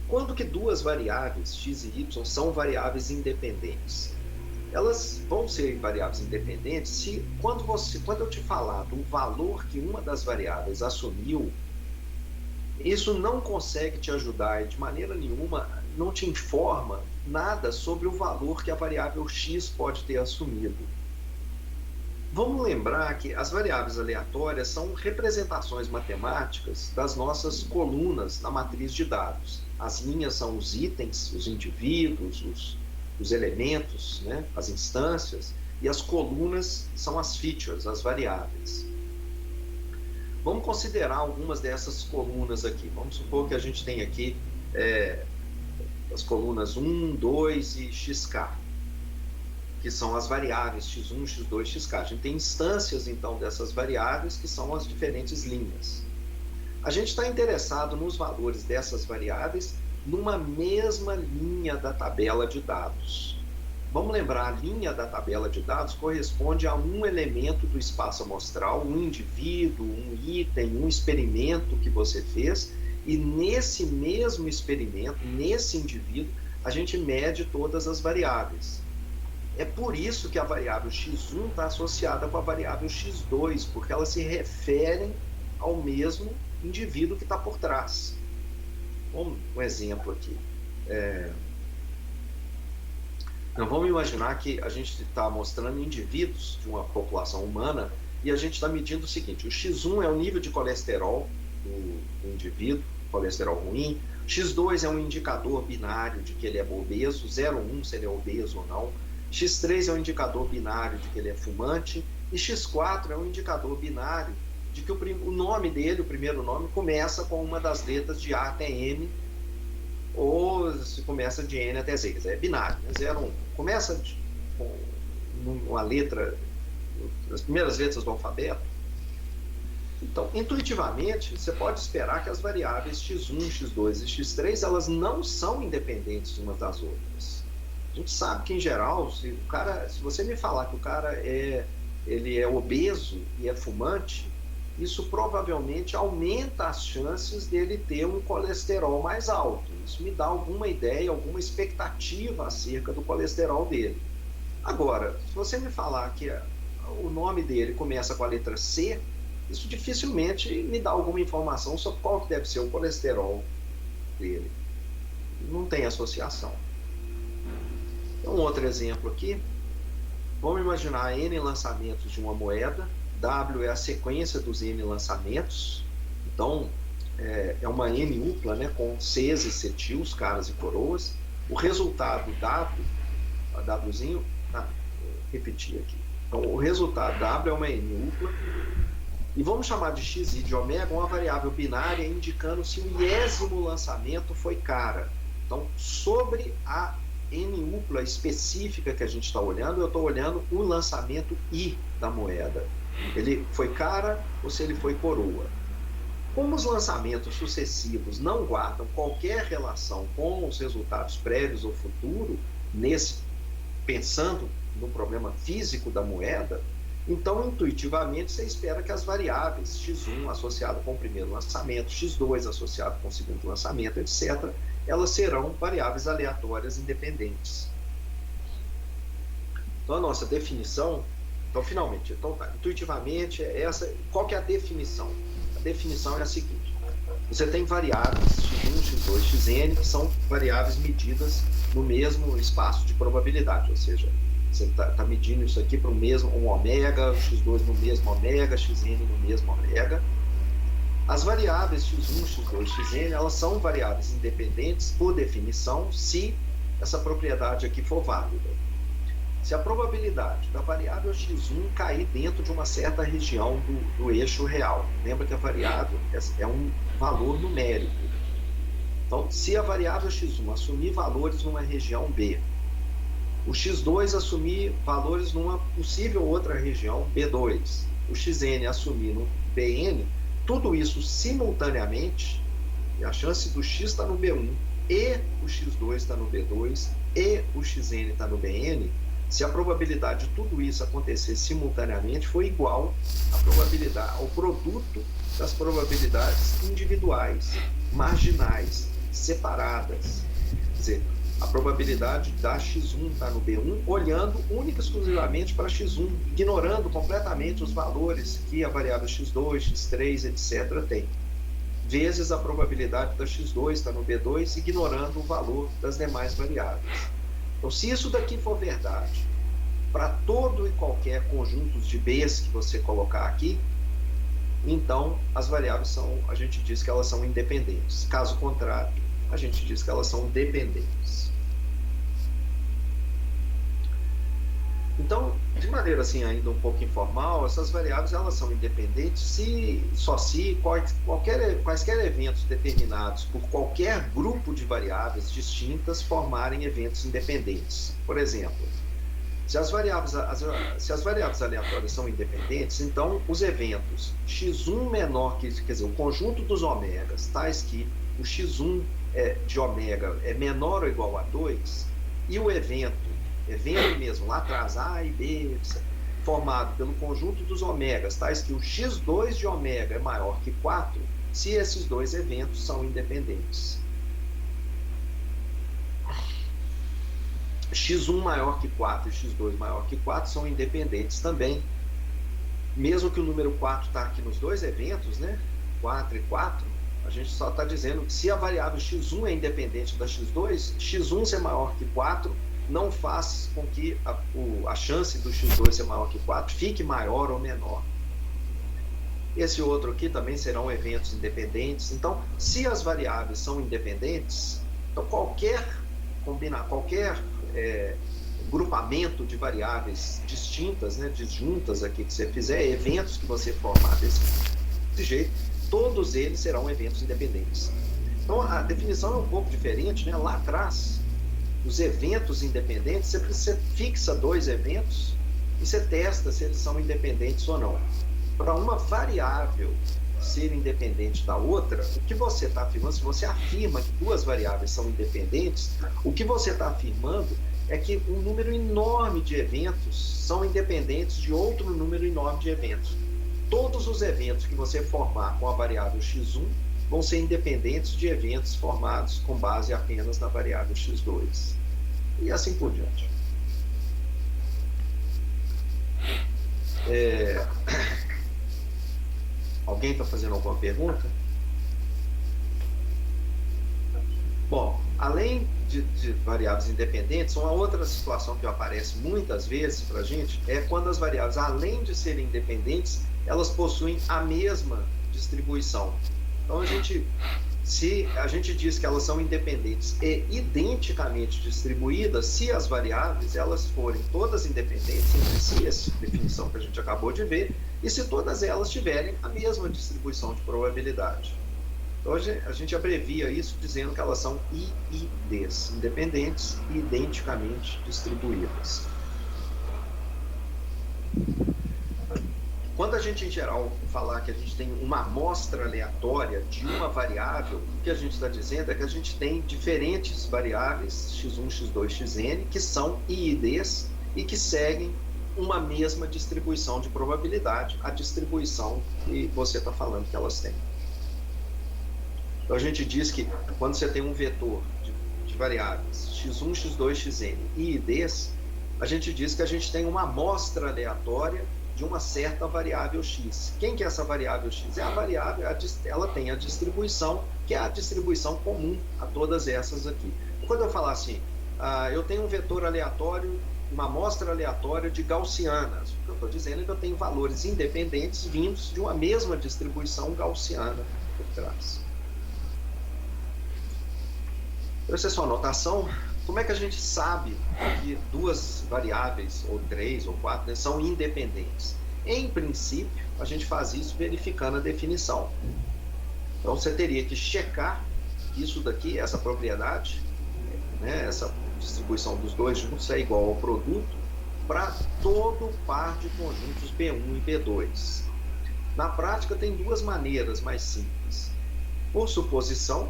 Quando que duas variáveis, x e y, são variáveis independentes? Elas vão ser variáveis independentes se, quando eu te falar do valor que uma das variáveis assumiu, isso não consegue te ajudar e de maneira nenhuma não te informa nada sobre o valor que a variável x pode ter assumido. Vamos lembrar que as variáveis aleatórias são representações matemáticas das nossas colunas na matriz de dados. As linhas são os itens, os indivíduos, os elementos, né? As instâncias, e as colunas são as features, as variáveis. Vamos considerar algumas dessas colunas aqui. Vamos supor que a gente tem aqui as colunas 1, 2 e xk, que são as variáveis x1, x2, xk. A gente tem instâncias, então, dessas variáveis, que são as diferentes linhas. A gente está interessado nos valores dessas variáveis numa mesma linha da tabela de dados. Vamos lembrar, a linha da tabela de dados corresponde a um elemento do espaço amostral, um indivíduo, um item, um experimento que você fez, e nesse mesmo experimento, nesse indivíduo, a gente mede todas as variáveis. É por isso que a variável x1 está associada com a variável x2, porque elas se referem ao mesmo indivíduo que está por trás. Um exemplo aqui. Vamos imaginar que a gente está mostrando indivíduos de uma população humana e a gente está medindo o seguinte: o x1 é o nível de colesterol do indivíduo, colesterol ruim. X2 é um indicador binário de que ele é obeso, 0, 1 se ele é obeso ou não. X3 é um indicador binário de que ele é fumante. E X4 é um indicador binário de que o nome dele, o primeiro nome, começa com uma das letras de A até M, ou se começa de N até Z. É binário, né? 0, 1. Começa com uma letra, as primeiras letras do alfabeto. Então, intuitivamente, você pode esperar que as variáveis x1, x2 e x3, elas não são independentes umas das outras. A gente sabe que, em geral, se você me falar que o cara ele é obeso e é fumante, isso provavelmente aumenta as chances dele ter um colesterol mais alto. Isso me dá alguma ideia, alguma expectativa acerca do colesterol dele. Agora, se você me falar que o nome dele começa com a letra C, isso dificilmente me dá alguma informação sobre qual que deve ser o colesterol dele. Não tem associação. Então, outro exemplo aqui. Vamos imaginar N lançamentos de uma moeda. W é a sequência dos N lançamentos. Então, é uma N upla, né, com Cs e cetils, caras e coroas. O resultado W, a Wzinho, vou repetir aqui. Então, o resultado W é uma N upla. E vamos chamar de x e de ômega uma variável binária indicando se o iésimo lançamento foi cara. Então, sobre a N upla específica que a gente está olhando, eu estou olhando o lançamento I da moeda. Ele foi cara ou se ele foi coroa. Como os lançamentos sucessivos não guardam qualquer relação com os resultados prévios ou futuro, pensando no problema físico da moeda, então, intuitivamente, você espera que as variáveis x1 associado com o primeiro lançamento, x2 associado com o segundo lançamento, etc., elas serão variáveis aleatórias independentes. Então, a nossa definição, finalmente, intuitivamente, qual que é a definição? A definição é a seguinte: você tem variáveis x1, x2, xn, que são variáveis medidas no mesmo espaço de probabilidade, ou seja, você está medindo isso aqui para um ômega, x2 no mesmo ômega, xn no mesmo ômega. As variáveis x1, x2, xn, elas são variáveis independentes por definição, se essa propriedade aqui for válida. Se a probabilidade da variável x1 cair dentro de uma certa região do eixo real, lembra que a variável é um valor numérico. Então, Então, se a variável x1 assumir valores numa região B, o x2 assumir valores numa possível outra região B2, o xn assumir no Bn, tudo isso simultaneamente, e a chance do x estar no B1 e o x2 está no B2 e o xn está no Bn, se a probabilidade de tudo isso acontecer simultaneamente foi igual à probabilidade, ao produto das probabilidades individuais, marginais, separadas. Quer dizer, a probabilidade da x1 estar no B1 olhando única e exclusivamente para x1, ignorando completamente os valores que a variável x2, x3, etc. tem, vezes a probabilidade da x2 estar no B2, ignorando o valor das demais variáveis. Então, se isso daqui for verdade, para todo e qualquer conjunto de B's que você colocar aqui, então as variáveis a gente diz que elas são independentes. Caso contrário, a gente diz que elas são dependentes. Então, de maneira assim ainda um pouco informal, essas variáveis elas são independentes se quaisquer eventos determinados por qualquer grupo de variáveis distintas formarem eventos independentes. Por exemplo, se as variáveis aleatórias são independentes, então os eventos x1 menor que, quer dizer, o conjunto dos ômegas, tais que o x1 de ômega é menor ou igual a 2, e o evento mesmo, lá atrás, A e B, formado pelo conjunto dos ômegas, tais que o x2 de ômega é maior que 4, se esses dois eventos são independentes. x1 maior que 4 e x2 maior que 4 são independentes também. Mesmo que o número 4 está aqui nos dois eventos, né? 4 e 4, a gente só está dizendo que se a variável x1 é independente da x2, x1 ser maior que 4 não faz com que a chance do x2 ser maior que 4 fique maior ou menor. Esse outro aqui também serão eventos independentes. Então, se as variáveis são independentes, então qualquer grupamento de variáveis distintas, né, disjuntas aqui que você fizer, eventos que você formar desse jeito, todos eles serão eventos independentes. Então, a definição é um pouco diferente, né? Lá atrás, os eventos independentes, você fixa dois eventos e você testa se eles são independentes ou não. Para uma variável ser independente da outra, o que você está afirmando, se você afirma que duas variáveis são independentes, o que você está afirmando é que um número enorme de eventos são independentes de outro número enorme de eventos. Todos os eventos que você formar com a variável x1 vão ser independentes de eventos formados com base apenas na variável x2. E assim por diante. Alguém está fazendo alguma pergunta? Bom, além de variáveis independentes, uma outra situação que aparece muitas vezes para a gente é quando as variáveis, além de serem independentes, elas possuem a mesma distribuição. Então, se a gente diz que elas são independentes e identicamente distribuídas, se as variáveis elas forem todas independentes entre si, essa definição que a gente acabou de ver, e se todas elas tiverem a mesma distribuição de probabilidade. Então, a gente abrevia isso dizendo que elas são IIDs, independentes e identicamente distribuídas. Quando a gente, em geral, falar que a gente tem uma amostra aleatória de uma variável, o que a gente está dizendo é que a gente tem diferentes variáveis, x1, x2, xn, que são IIDs e que seguem uma mesma distribuição de probabilidade, a distribuição que você está falando que elas têm. Então, a gente diz que quando você tem um vetor de variáveis, x1, x2, xn e IIDs, a gente diz que a gente tem uma amostra aleatória de uma certa variável x. Quem que é essa variável x? É a variável, ela tem a distribuição, que é a distribuição comum a todas essas aqui. Quando eu falar assim, eu tenho um vetor aleatório, uma amostra aleatória de gaussianas, o que eu estou dizendo é que eu tenho valores independentes vindos de uma mesma distribuição gaussiana por trás. Essa é a sua anotação. Como é que a gente sabe que duas variáveis, ou três, ou quatro, né, são independentes? Em princípio, a gente faz isso verificando a definição. Então, você teria que checar isso daqui, essa propriedade, né, essa distribuição dos dois juntos é igual ao produto para todo par de conjuntos B1 e B2. Na prática, tem duas maneiras mais simples: por suposição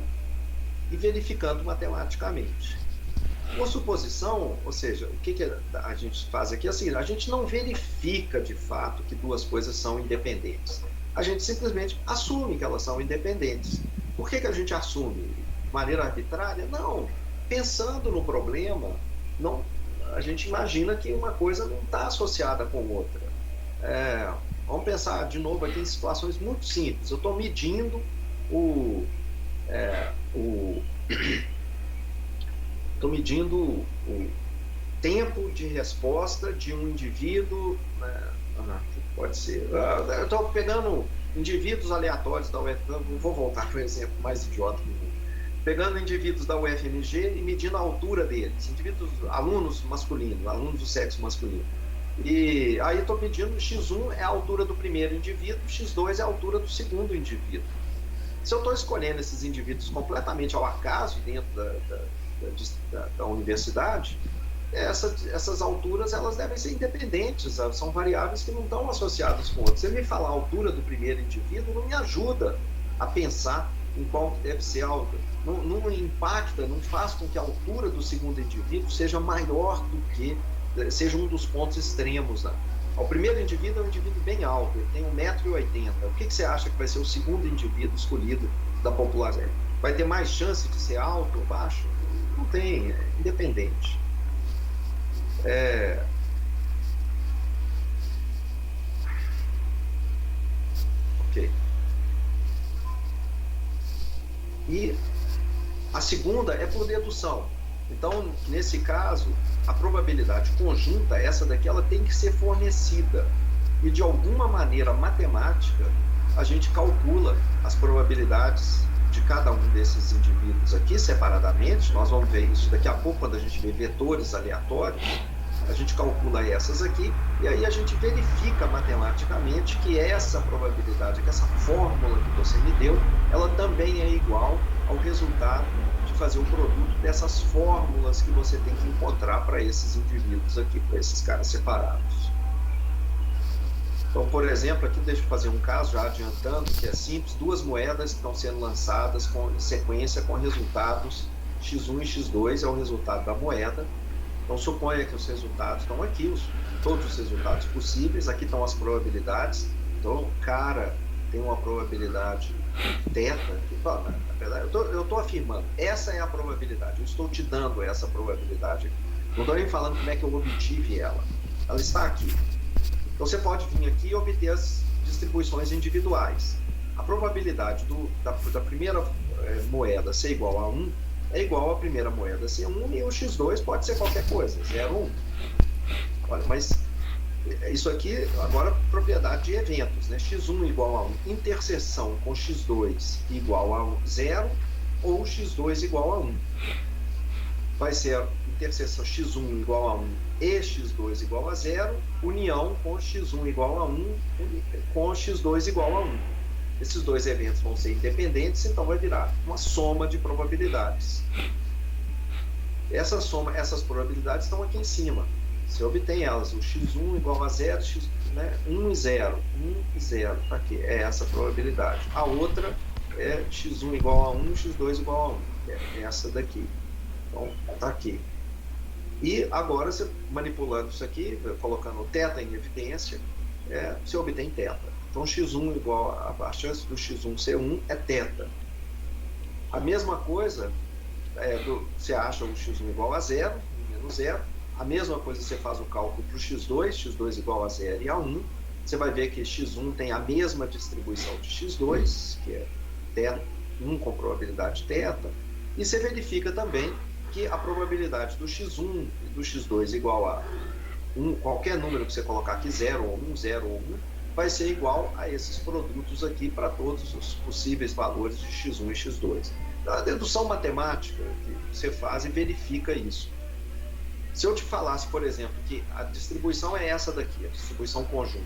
e verificando matematicamente. Por suposição, ou seja, o que a gente faz aqui? Assim, a gente não verifica de fato que duas coisas são independentes. A gente simplesmente assume que elas são independentes. Por que a gente assume? De maneira arbitrária? Não. Pensando no problema, não, a gente imagina que uma coisa não está associada com outra. Vamos pensar de novo aqui em situações muito simples. Eu estou medindo o tempo de resposta de um indivíduo, pode ser. Eu estou pegando indivíduos aleatórios da UFMG, vou voltar para o exemplo mais idiota do mundo. Pegando indivíduos da UFMG e medindo a altura deles, alunos masculinos, alunos do sexo masculino. E aí estou medindo X1 é a altura do primeiro indivíduo, X2 é a altura do segundo indivíduo. Se eu estou escolhendo esses indivíduos completamente ao acaso dentro da universidade, essas alturas elas devem ser independentes, são variáveis que não estão associadas com outras. Você me falar a altura do primeiro indivíduo não me ajuda a pensar em qual deve ser a altura. Não impacta, não faz com que a altura do segundo indivíduo seja maior do que, seja um dos pontos extremos. Né? O primeiro indivíduo é um indivíduo bem alto, ele tem 1,80 m. O que você acha que vai ser o segundo indivíduo escolhido da população? Vai ter mais chance de ser alto ou baixo? Não tem, é independente. Ok. E a segunda é por dedução. Então, nesse caso, a probabilidade conjunta, essa daqui, ela tem que ser fornecida. E de alguma maneira matemática, a gente calcula as probabilidades de cada um desses indivíduos aqui separadamente. Nós vamos ver isso daqui a pouco, quando a gente vê vetores aleatórios. A gente calcula essas aqui e aí a gente verifica matematicamente que essa probabilidade, que essa fórmula que você me deu, ela também é igual ao resultado de fazer o produto dessas fórmulas que você tem que encontrar para esses indivíduos aqui, para esses caras separados. Então, por exemplo, aqui deixa eu fazer um caso, já adiantando, que é simples: duas moedas estão sendo lançadas em sequência com resultados X1 e X2, é o resultado da moeda. Então, suponha que os resultados estão aqui, todos os resultados possíveis, aqui estão as probabilidades. Então, o cara tem uma probabilidade θ, que, na verdade, eu estou afirmando, essa é a probabilidade, eu estou te dando essa probabilidade aqui. Não estou nem falando como é que eu obtive ela está aqui. Então, você pode vir aqui e obter as distribuições individuais. A probabilidade da primeira moeda ser igual a 1 é igual à primeira moeda ser 1, e o X2 pode ser qualquer coisa, 0, 1. Olha, mas isso aqui, agora, propriedade de eventos, né? X1 igual a 1, interseção com X2 igual a 0, ou X2 igual a 1. Vai ser a interseção X1 igual a 1 e X2 igual a 0, união com X1 igual a 1 com X2 igual a 1. Esses dois eventos vão ser independentes, então vai virar uma soma de probabilidades. Essas probabilidades estão aqui em cima. Você obtém elas, o X1 igual a 0, 1 e 0, 1 e 0, está aqui, é essa probabilidade. A outra é X1 igual a 1, X2 igual a 1, é essa daqui. Então, está aqui. E agora, você manipulando isso aqui, colocando o θ em evidência, você obtém θ. Então, X1 igual a chance do X1 ser 1 é θ. A mesma coisa, você acha o X1 igual a 0, menos 0. A mesma coisa você faz o cálculo para o X2 igual a 0 e a 1. Você vai ver que X1 tem a mesma distribuição de X2, que é θ, 1 com probabilidade θ. E você verifica também que a probabilidade do X1 e do X2 igual a 1, qualquer número que você colocar aqui, 0 ou 1, 0 ou 1, vai ser igual a esses produtos aqui para todos os possíveis valores de X1 e X2. A dedução matemática que você faz e verifica isso. Se eu te falasse, por exemplo, que a distribuição é essa daqui, a distribuição conjunta.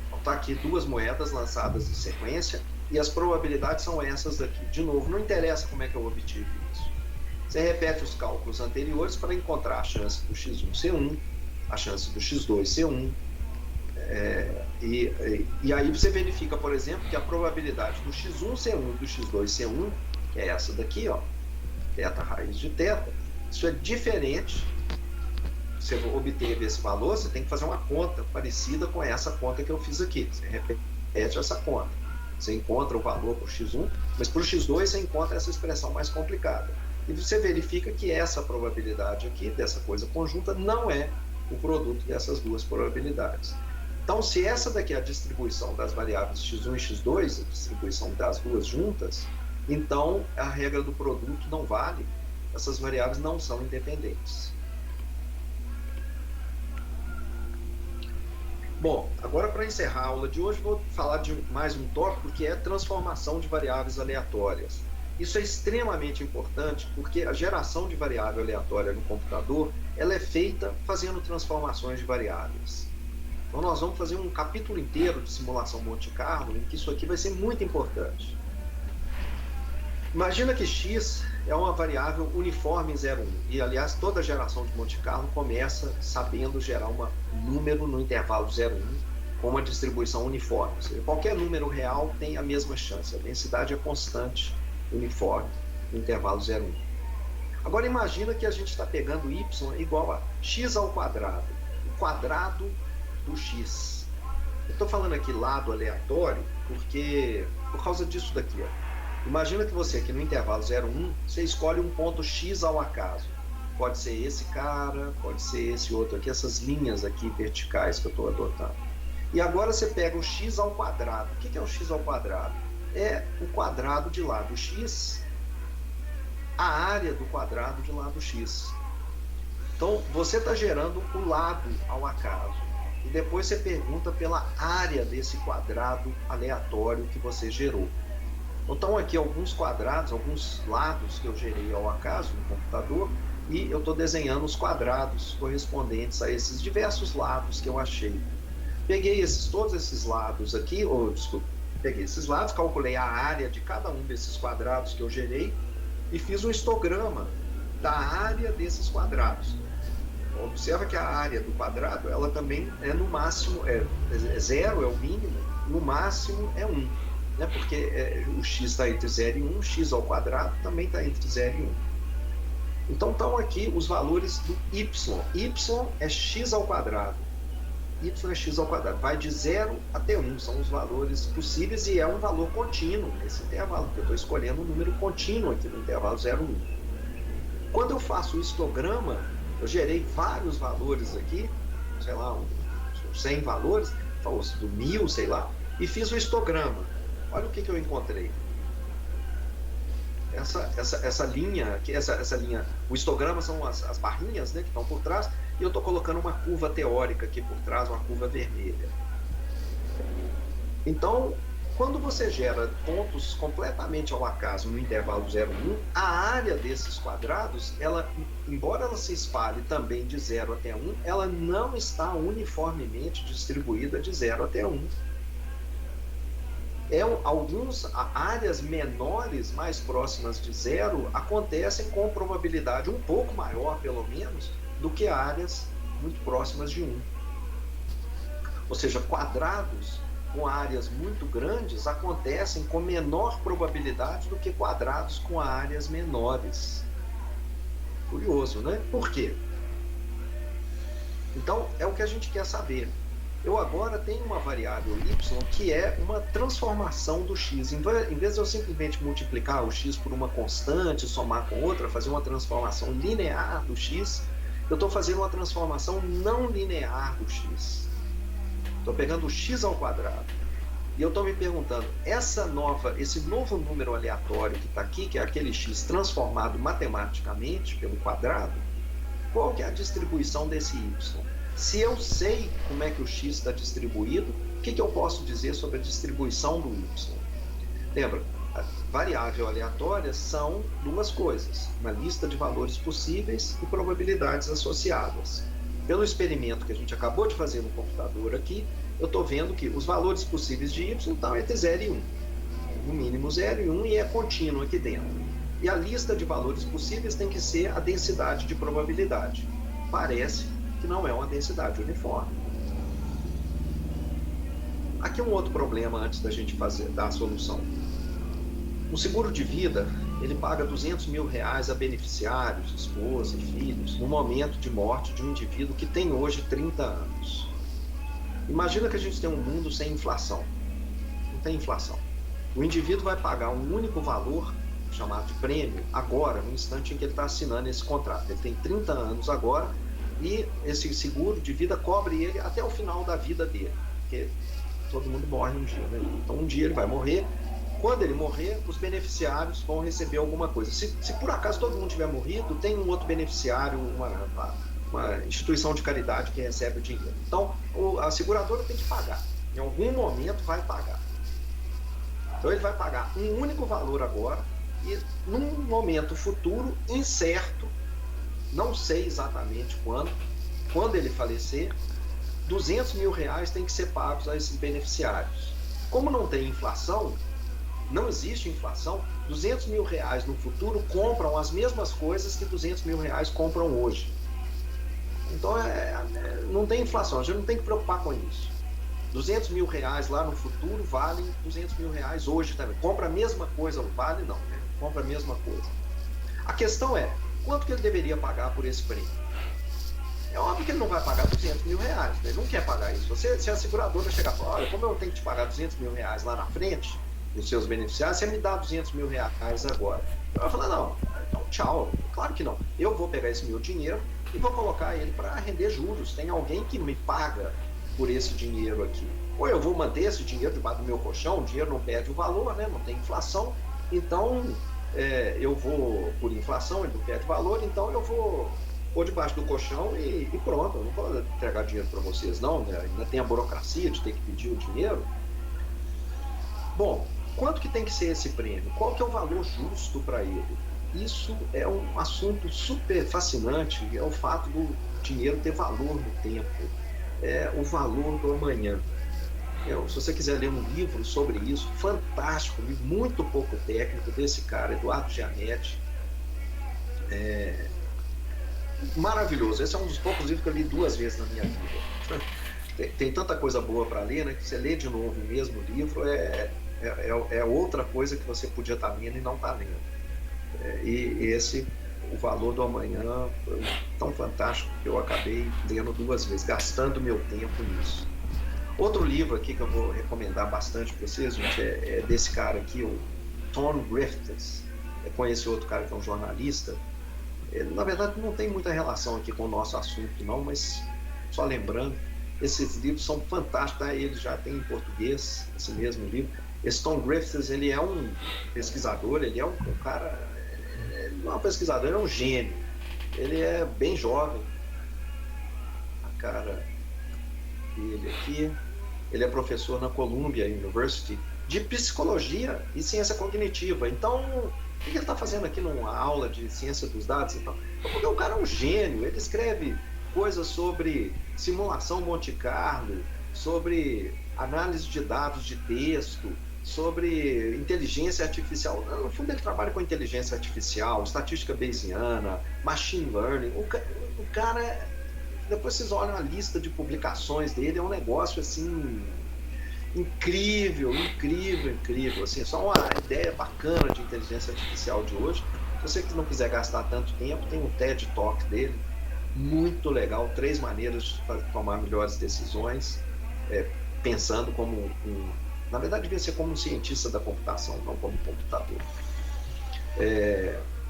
Então, está aqui duas moedas lançadas em sequência E as probabilidades são essas daqui. De novo, não interessa como é que eu obtive isso. Você repete os cálculos anteriores para encontrar a chance do x1 ser 1, a chance do x2 ser 1. E aí você verifica, por exemplo, que a probabilidade do x1 ser 1 e do x2 ser 1, que é essa daqui, ó, θ raiz de θ, isso é diferente. Você obteve esse valor, você tem que fazer uma conta parecida com essa conta que eu fiz aqui. Você repete essa conta. Você encontra o valor para o x1, mas para o x2 você encontra essa expressão mais complicada. E você verifica que essa probabilidade aqui, dessa coisa conjunta, não é o produto dessas duas probabilidades. Então, se essa daqui é a distribuição das variáveis x1 e x2, a distribuição das duas juntas, então a regra do produto não vale, essas variáveis não são independentes. Bom, agora para encerrar a aula de hoje, vou falar de mais um tópico que é transformação de variáveis aleatórias. Isso é extremamente importante porque a geração de variável aleatória no computador, ela é feita fazendo transformações de variáveis. Então nós vamos fazer um capítulo inteiro de simulação Monte Carlo, em que isso aqui vai ser muito importante. Imagina que x é uma variável uniforme em 0,1. E, aliás, toda geração de Monte Carlo começa sabendo gerar um número no intervalo 0,1 com uma distribuição uniforme. Ou seja, qualquer número real tem a mesma chance. A densidade é constante, uniforme, no intervalo 0,1. Agora, imagina que a gente está pegando y igual a x ao quadrado. O quadrado do x. Eu estou falando aqui lado aleatório porque, por causa disso daqui, ó. Imagina que você aqui no intervalo 0,1, você escolhe um ponto x ao acaso. Pode ser esse cara, pode ser esse outro aqui, essas linhas aqui verticais que eu estou adotando. E agora você pega o x ao quadrado. O que é o x ao quadrado? É o quadrado de lado x, a área do quadrado de lado x. Então, você está gerando o lado ao acaso. E depois você pergunta pela área desse quadrado aleatório que você gerou. Então, aqui alguns quadrados, alguns lados que eu gerei ao acaso no computador, e eu estou desenhando os quadrados correspondentes a esses diversos lados que eu achei. Peguei todos esses lados aqui, peguei esses lados, calculei a área de cada um desses quadrados que eu gerei e fiz um histograma da área desses quadrados. Observa que a área do quadrado, ela também é no máximo, 0 é o mínimo, no máximo é 1. Né? Porque o x está entre 0 e 1, x ao quadrado também está entre 0 e 1. Então estão aqui os valores do y. Y é x ao quadrado. Y é x ao quadrado. Vai de 0 até 1, são os valores possíveis e é um valor contínuo nesse intervalo, porque eu estou escolhendo um número contínuo aqui no intervalo 0, 1. Quando eu faço o histograma, eu gerei vários valores aqui, sei lá, 100 valores, do 1000, sei lá, e fiz o histograma. Olha o que eu encontrei. Essa linha, o histograma são as barrinhas, né, que estão por trás, e eu estou colocando uma curva teórica aqui por trás, uma curva vermelha. Então, quando você gera pontos completamente ao acaso no intervalo 0, 1, a área desses quadrados, embora ela se espalhe também de 0 até 1, ela não está uniformemente distribuída de 0 até 1. Algumas áreas menores, mais próximas de 0, acontecem com probabilidade um pouco maior, pelo menos, do que áreas muito próximas de 1. Ou seja, quadrados com áreas muito grandes acontecem com menor probabilidade do que quadrados com áreas menores. Curioso, né? Por quê? Então, é o que a gente quer saber. Eu agora tenho uma variável y que é uma transformação do x. Em vez de eu simplesmente multiplicar o x por uma constante, somar com outra, fazer uma transformação linear do x, eu estou fazendo uma transformação não linear do x. Estou pegando o x ao quadrado. E eu estou me perguntando, esse novo número aleatório que está aqui, que é aquele x transformado matematicamente pelo quadrado, qual que é a distribuição desse y? Se eu sei como é que o x está distribuído, o que eu posso dizer sobre a distribuição do y? Lembra, a variável aleatória são duas coisas, uma lista de valores possíveis e probabilidades associadas. Pelo experimento que a gente acabou de fazer no computador aqui, eu estou vendo que os valores possíveis de y estão entre 0 e 1. no mínimo 0 e 1 e é contínuo aqui dentro. E a lista de valores possíveis tem que ser a densidade de probabilidade. Parece que não é uma densidade uniforme. Aqui um outro problema antes da gente dar a solução. O seguro de vida, ele paga R$200 mil a beneficiários, esposa e filhos, no momento de morte de um indivíduo que tem hoje 30 anos. Imagina que a gente tem um mundo sem inflação. Não tem inflação. O indivíduo vai pagar um único valor, chamado de prêmio, agora, no instante em que ele está assinando esse contrato. Ele tem 30 anos agora e esse seguro de vida cobre ele até o final da vida dele. Porque todo mundo morre um dia, né? Então um dia ele vai morrer. Quando ele morrer, os beneficiários vão receber alguma coisa. Se por acaso todo mundo tiver morrido, tem um outro beneficiário, uma instituição de caridade que recebe o dinheiro. Então, a seguradora tem que pagar. Em algum momento vai pagar. Então ele vai pagar um único valor agora e num momento futuro incerto, não sei exatamente quando ele falecer, R$200 mil tem que ser pagos a esses beneficiários. Como não tem inflação, não existe inflação, R$200 mil no futuro compram as mesmas coisas que R$200 mil compram hoje. Então não tem inflação, a gente não tem que preocupar com isso. R$200 mil lá no futuro valem R$200 mil hoje também. Compra a mesma coisa, vale não, né? Compra a mesma coisa. A questão é, quanto que ele deveria pagar por esse prêmio? É óbvio que ele não vai pagar R$200 mil, né? Ele não quer pagar isso. Se a seguradora chegar e falar, olha, como eu tenho que te pagar R$200 mil lá na frente, os seus beneficiários, você me dá R$200 mil agora. Eu vou falar, não, então tchau, claro que não. Eu vou pegar esse meu dinheiro e vou colocar ele para render juros. Tem alguém que me paga por esse dinheiro aqui. Ou eu vou manter esse dinheiro debaixo do meu colchão, o dinheiro não perde o valor, né? Não tem inflação, então eu vou, por inflação, ele não perde valor, então eu vou pôr debaixo do colchão e pronto, eu não vou entregar dinheiro para vocês não, né? Ainda tem a burocracia de ter que pedir o dinheiro. Bom, quanto que tem que ser esse prêmio? Qual que é o valor justo para ele? Isso é um assunto super fascinante, é o fato do dinheiro ter valor no tempo, é o valor do amanhã. Se você quiser ler um livro sobre isso, fantástico, muito pouco técnico, desse cara, Eduardo Gianetti, maravilhoso. Esse é um dos poucos livros que eu li 2 vezes na minha vida. Tem tanta coisa boa para ler, né, que você lê de novo o mesmo livro é outra coisa que você podia estar lendo e não está lendo. E o valor do amanhã foi tão fantástico que eu acabei lendo 2 vezes, gastando meu tempo nisso. Outro livro aqui que eu vou recomendar bastante para vocês, gente, é desse cara aqui, o Tom Griffiths. Com esse outro cara que é um jornalista. Na verdade não tem muita relação aqui com o nosso assunto não, mas só lembrando, esses livros são fantásticos, tá? Eles já têm em português esse mesmo livro. Esse Tom Griffiths, ele é um pesquisador, ele é um cara, ele não é um pesquisador, ele é um gênio. Ele é bem jovem, a cara dele aqui, ele é professor na Columbia University de psicologia e ciência cognitiva. Então, o que ele está fazendo aqui numa aula de ciência dos dados? Então, porque o cara é um gênio, ele escreve coisas sobre simulação Monte Carlo, sobre análise de dados de texto, sobre inteligência artificial. No fundo, ele trabalha com inteligência artificial, estatística bayesiana, machine learning. O cara, depois vocês olham a lista de publicações dele, é um negócio assim incrível, assim, só uma ideia bacana de inteligência artificial de hoje. Se você não quiser gastar tanto tempo, tem um TED Talk dele, muito legal, 3 maneiras de tomar melhores decisões, pensando como na verdade devia ser como um cientista da computação, não como computador.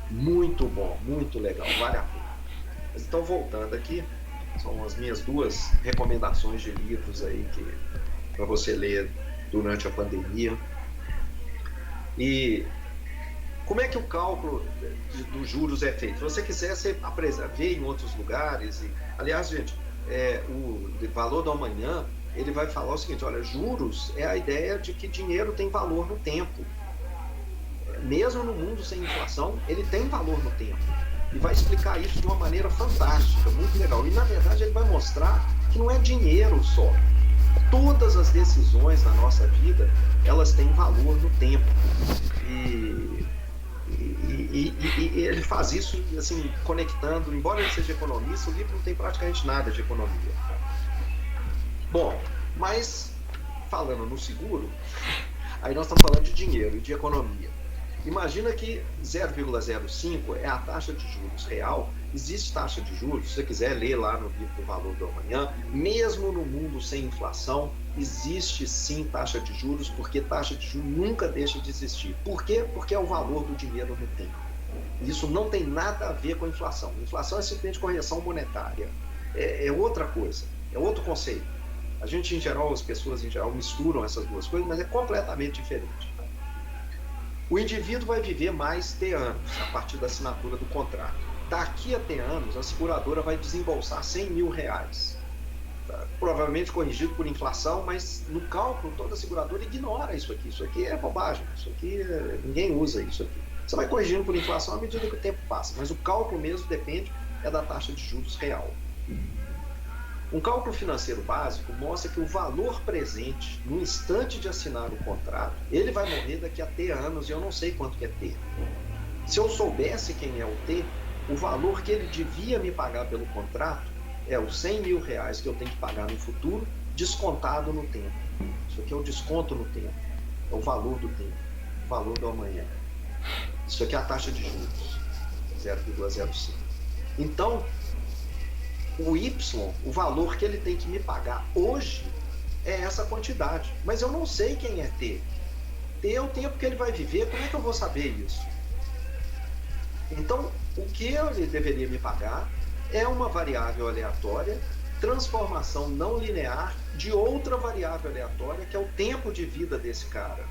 Muito bom, muito legal, vale a pena. Então, voltando aqui, são as minhas 2 recomendações de livros aí para você ler durante a pandemia. E como é que o cálculo dos juros é feito? Se você quiser, você vê em outros lugares. Aliás, gente, o valor do amanhã, ele vai falar o seguinte, olha, juros é a ideia de que dinheiro tem valor no tempo. Mesmo no mundo sem inflação, ele tem valor no tempo. E vai explicar isso de uma maneira fantástica, muito legal. E, na verdade, ele vai mostrar que não é dinheiro só. todas as decisões na nossa vida, elas têm valor no tempo. E ele faz isso assim, conectando, embora ele seja economista, o livro não tem praticamente nada de economia. Bom, mas falando no seguro, aí nós estamos falando de dinheiro e de economia. Imagina que 0,05 é a taxa de juros real. Existe taxa de juros, se você quiser ler lá no livro do Valor do Amanhã, mesmo no mundo sem inflação, existe sim taxa de juros, porque taxa de juros nunca deixa de existir. Por quê? Porque é o valor do dinheiro no tempo. Isso não tem nada a ver com inflação. Inflação é simplesmente correção monetária. É outra coisa, é outro conceito. A gente, em geral, as pessoas em geral misturam essas duas coisas, mas é completamente diferente. O indivíduo vai viver mais T anos a partir da assinatura do contrato. Daqui a T anos, a seguradora vai desembolsar R$100 mil. Tá? Provavelmente corrigido por inflação, mas no cálculo toda a seguradora ignora isso aqui. Isso aqui é bobagem, isso aqui ninguém usa isso aqui. Você vai corrigindo por inflação à medida que o tempo passa, mas o cálculo mesmo depende da taxa de juros real. Um cálculo financeiro básico mostra que o valor presente no instante de assinar o contrato, ele vai morrer daqui a T anos e eu não sei quanto que é T. Se eu soubesse quem é o T, o valor que ele devia me pagar pelo contrato é os R$100 mil que eu tenho que pagar no futuro, descontado no tempo. Isso aqui é o desconto no tempo, é o valor do tempo, o valor do amanhã. Isso aqui é a taxa de juros, 0,05. Então, o Y, o valor que ele tem que me pagar hoje é essa quantidade. Mas eu não sei quem é T. T é o tempo que ele vai viver, como é que eu vou saber isso? Então, o que ele deveria me pagar é uma variável aleatória, transformação não linear de outra variável aleatória, que é o tempo de vida desse cara.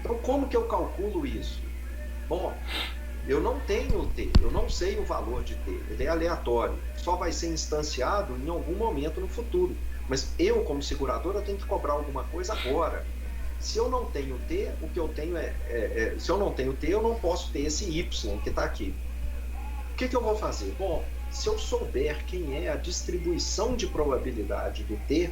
Então, como que eu calculo isso? Bom, eu não tenho T, eu não sei o valor de T, ele é aleatório, só vai ser instanciado em algum momento no futuro. Mas eu, como seguradora, tenho que cobrar alguma coisa agora. Se eu não tenho T, o que eu tenho se eu não tenho T, eu não posso ter esse Y que está aqui. O que eu vou fazer? Bom, se eu souber quem é a distribuição de probabilidade do T,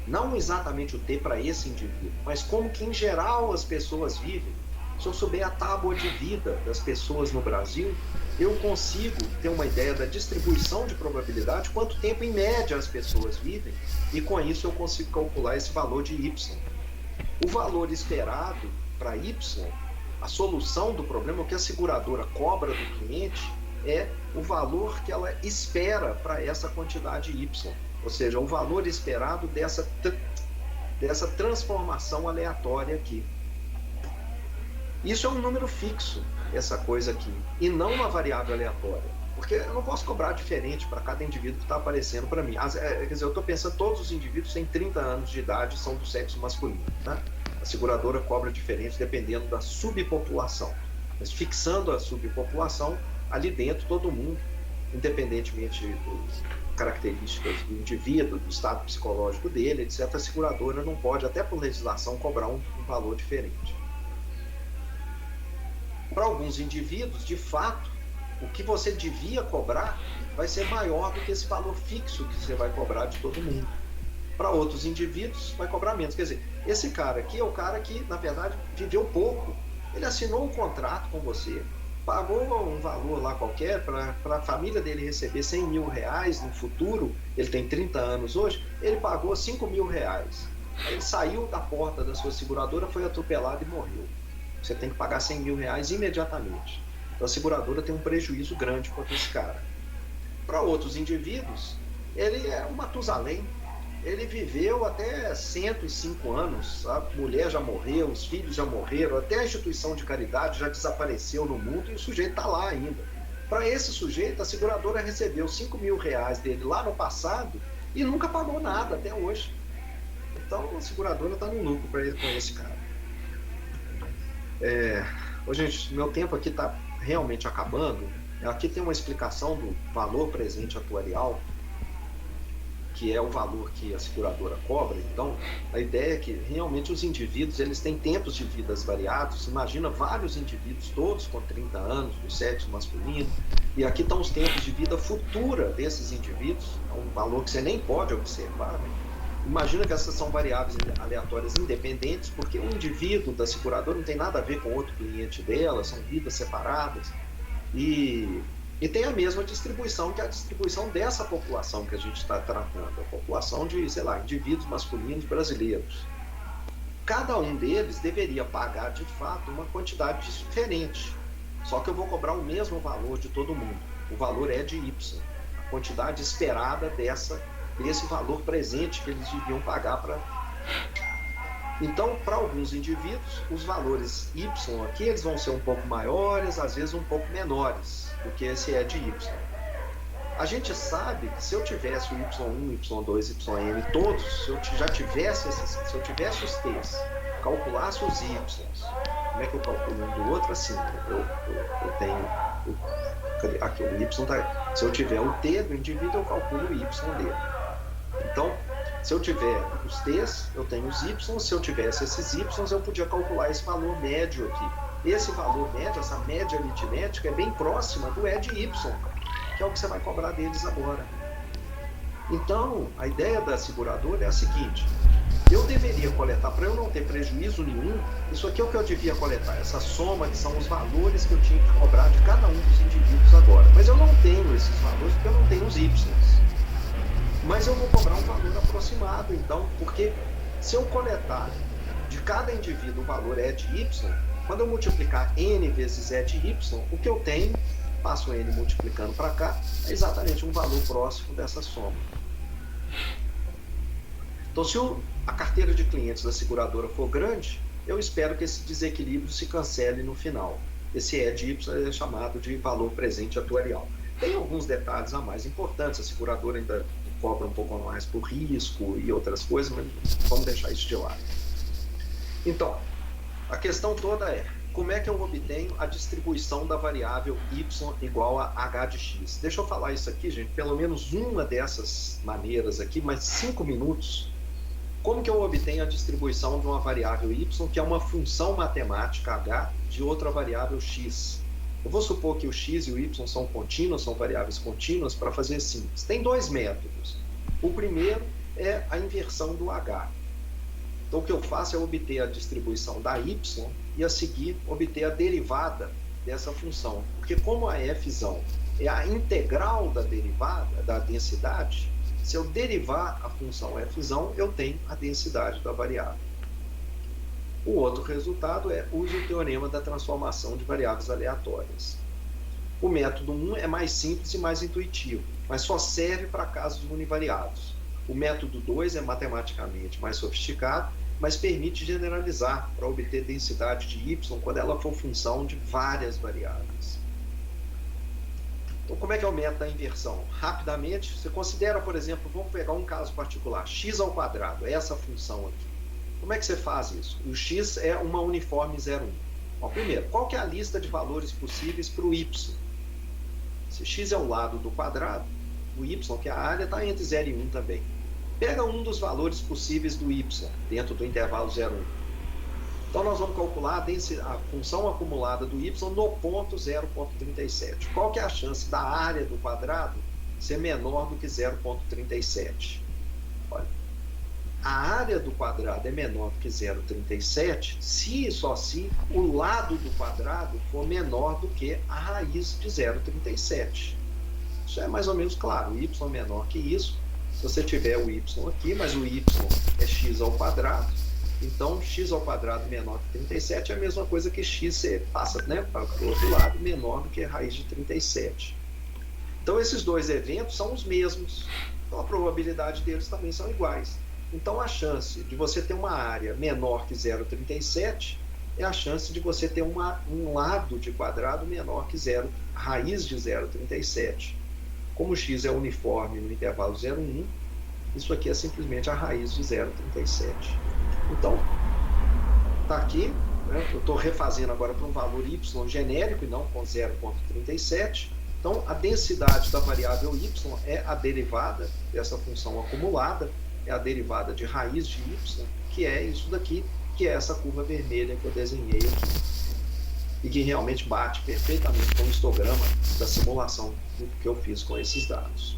não exatamente o T para esse indivíduo, mas como que em geral as pessoas vivem, se eu souber a tábua de vida das pessoas no Brasil, eu consigo ter uma ideia da distribuição de probabilidade, quanto tempo em média as pessoas vivem, e com isso eu consigo calcular esse valor de Y. O valor esperado para Y, a solução do problema, o que a seguradora cobra do cliente, é o valor que ela espera para essa quantidade Y, ou seja, o valor esperado dessa transformação aleatória aqui. Isso é um número fixo, essa coisa aqui, e não uma variável aleatória, porque eu não posso cobrar diferente para cada indivíduo que está aparecendo para mim. Quer dizer, eu estou pensando, todos os indivíduos têm 30 anos de idade, são do sexo masculino, tá? A seguradora cobra diferente dependendo da subpopulação, mas fixando a subpopulação, ali dentro todo mundo, independentemente das características do indivíduo, do estado psicológico dele, etc., a seguradora não pode, até por legislação, cobrar um valor diferente. Para alguns indivíduos, de fato, o que você devia cobrar vai ser maior do que esse valor fixo que você vai cobrar de todo mundo. Para outros indivíduos, vai cobrar menos. Quer dizer, esse cara aqui é o cara que, na verdade, viveu pouco. Ele assinou um contrato com você, pagou um valor lá qualquer para a família dele receber R$100 mil no futuro, ele tem 30 anos hoje, ele pagou R$5 mil. Aí ele saiu da porta da sua seguradora, foi atropelado e morreu. Você tem que pagar R$100 mil imediatamente. Então a seguradora tem um prejuízo grande contra esse cara. Para outros indivíduos, ele é um Matusalém. Ele viveu até 105 anos, a mulher já morreu, os filhos já morreram, até a instituição de caridade já desapareceu no mundo e o sujeito está lá ainda. Para esse sujeito, a seguradora recebeu R$5 mil dele lá no passado e nunca pagou nada até hoje. Então a seguradora está no lucro com esse cara. Gente, meu tempo aqui está realmente acabando. Aqui tem uma explicação do valor presente atuarial, que é o valor que a seguradora cobra. Então, a ideia é que realmente os indivíduos eles têm tempos de vidas variados. Imagina vários indivíduos, todos com 30 anos, do sexo masculino, e aqui estão os tempos de vida futura desses indivíduos, é um valor que você nem pode observar, né? Imagina que essas são variáveis aleatórias independentes, porque um indivíduo da seguradora não tem nada a ver com outro cliente dela, são vidas separadas. E tem a mesma distribuição, que é a distribuição dessa população que a gente está tratando, a população de, sei lá, indivíduos masculinos brasileiros. Cada um deles deveria pagar, de fato, uma quantidade diferente. Só que eu vou cobrar o mesmo valor de todo mundo. O valor é de Y. A quantidade esperada desse valor presente que eles deviam pagar para... Então, para alguns indivíduos, os valores Y aqui, eles vão ser um pouco maiores, às vezes um pouco menores do que esse E de Y. A gente sabe que se eu tivesse o Y1, Y2, YN todos, se eu já tivesse se eu tivesse os T's, calculasse os Y's, como é que eu calculo um do outro? Assim, eu tenho aqui o Y tá, se eu tiver o T do indivíduo, eu calculo o Y dele. Então, se eu tiver os T's, eu tenho os Y, se eu tivesse esses Y, eu podia calcular esse valor médio aqui. Esse valor médio, essa média aritmética, é bem próxima do E de Y, que é o que você vai cobrar deles agora. Então, a ideia da seguradora é a seguinte: eu deveria coletar, para eu não ter prejuízo nenhum, isso aqui é o que eu devia coletar, essa soma que são os valores que eu tinha que cobrar de cada um dos indivíduos agora. Mas eu não tenho esses valores porque eu não tenho os Y. Mas eu vou cobrar um valor aproximado, então, porque se eu coletar de cada indivíduo o valor E de Y, quando eu multiplicar N vezes E de Y, o que eu tenho, passo N multiplicando para cá, é exatamente um valor próximo dessa soma. Então, se a carteira de clientes da seguradora for grande, eu espero que esse desequilíbrio se cancele no final. Esse E de Y é chamado de valor presente atuarial. Tem alguns detalhes a mais importantes, a seguradora ainda cobra um pouco mais por risco e outras coisas, mas vamos deixar isso de lado. Então, a questão toda é: como é que eu obtenho a distribuição da variável y igual a h de x? Deixa eu falar isso aqui, gente, pelo menos uma dessas maneiras aqui, mais 5 minutos. Como que eu obtenho a distribuição de uma variável y, que é uma função matemática h, de outra variável x? Eu vou supor que o x e o y são contínuos, são variáveis contínuas, para fazer simples. Tem dois métodos. O primeiro é a inversão do h. Então, o que eu faço é obter a distribuição da y e, a seguir, obter a derivada dessa função. Porque como a f é a integral da derivada, da densidade, se eu derivar a função f, eu tenho a densidade da variável. O outro resultado é use o teorema da transformação de variáveis aleatórias. O método 1 é mais simples e mais intuitivo, mas só serve para casos univariados. O método 2 é matematicamente mais sofisticado, mas permite generalizar para obter densidade de y quando ela for função de várias variáveis. Então, como é que é o método da inversão? Rapidamente, você considera, por exemplo, vamos pegar um caso particular, x², essa função aqui. Como é que você faz isso? O x é uma uniforme 0,1. Bom, primeiro, qual que é a lista de valores possíveis para o y? Se x é o lado do quadrado, o y, que é a área, está entre 0 e 1 também. Pega um dos valores possíveis do y, dentro do intervalo 0,1. Então, nós vamos calcular a função acumulada do y no ponto 0,37. Qual que é a chance da área do quadrado ser menor do que 0,37? Olha, a área do quadrado é menor do que 0,37 se e só se o lado do quadrado for menor do que a raiz de 0,37. Isso é mais ou menos claro. O y é menor que isso. Se você tiver o y aqui, mas o y é x², então x² menor que 37 é a mesma coisa que x, você passa, né, para o outro lado, menor do que a raiz de 37. Então esses dois eventos são os mesmos, então a probabilidade deles também são iguais. Então a chance de você ter uma área menor que 0,37 é a chance de você ter um lado de quadrado menor que raiz de 0,37. Como o x é uniforme no intervalo 0,1, isso aqui é simplesmente a raiz de 0,37. Então, está aqui, né? Eu estou refazendo agora para um valor y genérico e não com 0,37. Então, a densidade da variável y é a derivada dessa função acumulada, é a derivada de raiz de y, que é isso daqui, que é essa curva vermelha que eu desenhei aqui. E que realmente bate perfeitamente com o histograma da simulação que eu fiz com esses dados.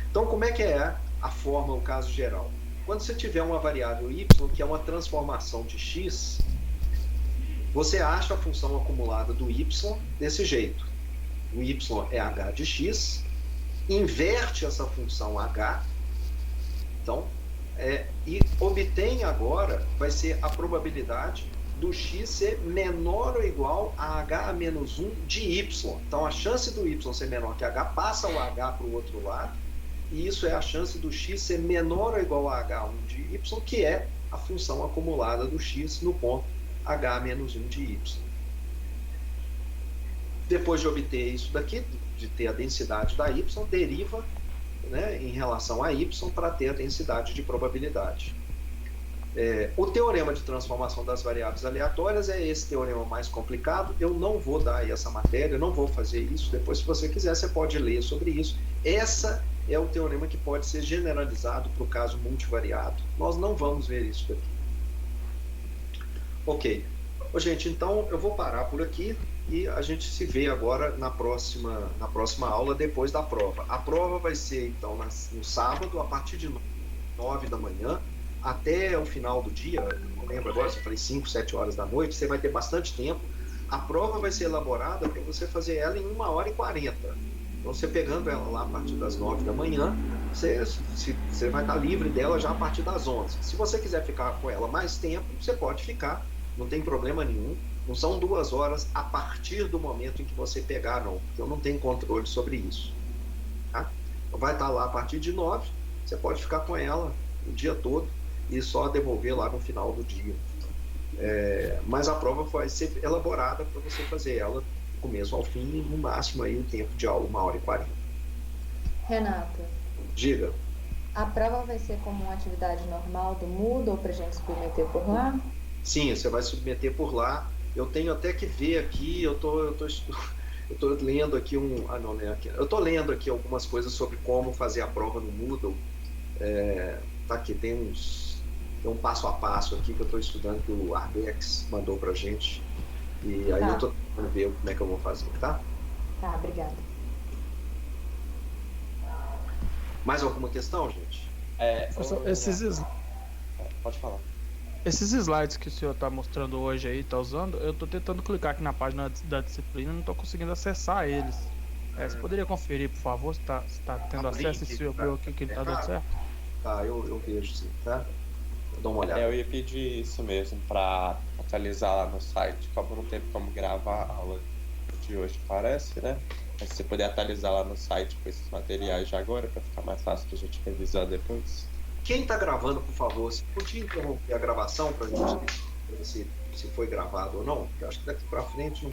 Então, como é que é a forma, o caso geral? quando você tiver uma variável y, que é uma transformação de x, você acha a função acumulada do y desse jeito. O y é h de x, inverte essa função h, então, e obtém agora, vai ser a probabilidade do x ser menor ou igual a h menos 1 de y. Então, a chance do y ser menor que h passa o h para o outro lado, e isso é a chance do x ser menor ou igual a h1 de y, que é a função acumulada do x no ponto h menos 1 de y. Depois de obter isso daqui, de ter a densidade da y, deriva, né, em relação a y para ter a densidade de probabilidade. O teorema de transformação das variáveis aleatórias é esse teorema mais complicado. Eu não vou dar aí essa matéria, eu não vou fazer isso. Depois, se você quiser, você pode ler sobre isso. Essa é o teorema que pode ser generalizado para o caso multivariado. Nós não vamos ver isso daqui. Ok. Gente, então eu vou parar por aqui e a gente se vê agora na próxima aula, depois da prova. A prova vai ser, então, no sábado, a partir de 9 da manhã, até o final do dia, não lembro agora, se eu falei 5, 7 horas da noite, você vai ter bastante tempo. A prova vai ser elaborada para você fazer ela em 1h40. Então, você pegando ela lá a partir das 9 da manhã, você vai estar livre dela já a partir das 11. Se você quiser ficar com ela mais tempo, você pode ficar, não tem problema nenhum. Não são 2 horas a partir do momento em que você pegar, não, porque eu não tenho controle sobre isso. Tá? Então, vai estar lá a partir de 9, você pode ficar com ela o dia todo e só devolver lá no final do dia. Mas a prova vai ser elaborada para você fazer ela do começo ao fim, no máximo aí o tempo de aula, 1h40.
Renato,
Diga.
a prova vai ser como uma atividade normal do Moodle para a gente submeter por lá?
Sim, você vai submeter por lá. Eu tenho até que ver aqui, eu tô lendo aqui eu tô lendo aqui algumas coisas sobre como fazer a prova no Moodle. Tá aqui, tem um passo a passo aqui que eu estou estudando, que o Arbex mandou pra gente. E aí eu tô tentando ver como é que eu vou fazer, tá?
Tá, obrigada.
Mais alguma questão, gente?
Pode falar.
Esses slides que o senhor está mostrando hoje aí, está usando, eu estou tentando clicar aqui na página da disciplina e não estou conseguindo acessar eles. Você poderia conferir, por favor, se está tendo acesso e se eu ver aqui que ele está dando certo?
Tá, eu vejo sim, tá? Eu dou uma olhada.
Eu ia pedir isso mesmo, para atualizar lá no site, como não teve como gravar a aula de hoje, parece, né? Mas se você puder atualizar lá no site com esses materiais já agora, para ficar mais fácil para a gente revisar depois.
Quem está gravando, por favor, se podia interromper a gravação para a gente ver se foi gravado ou não, porque eu acho que daqui para frente não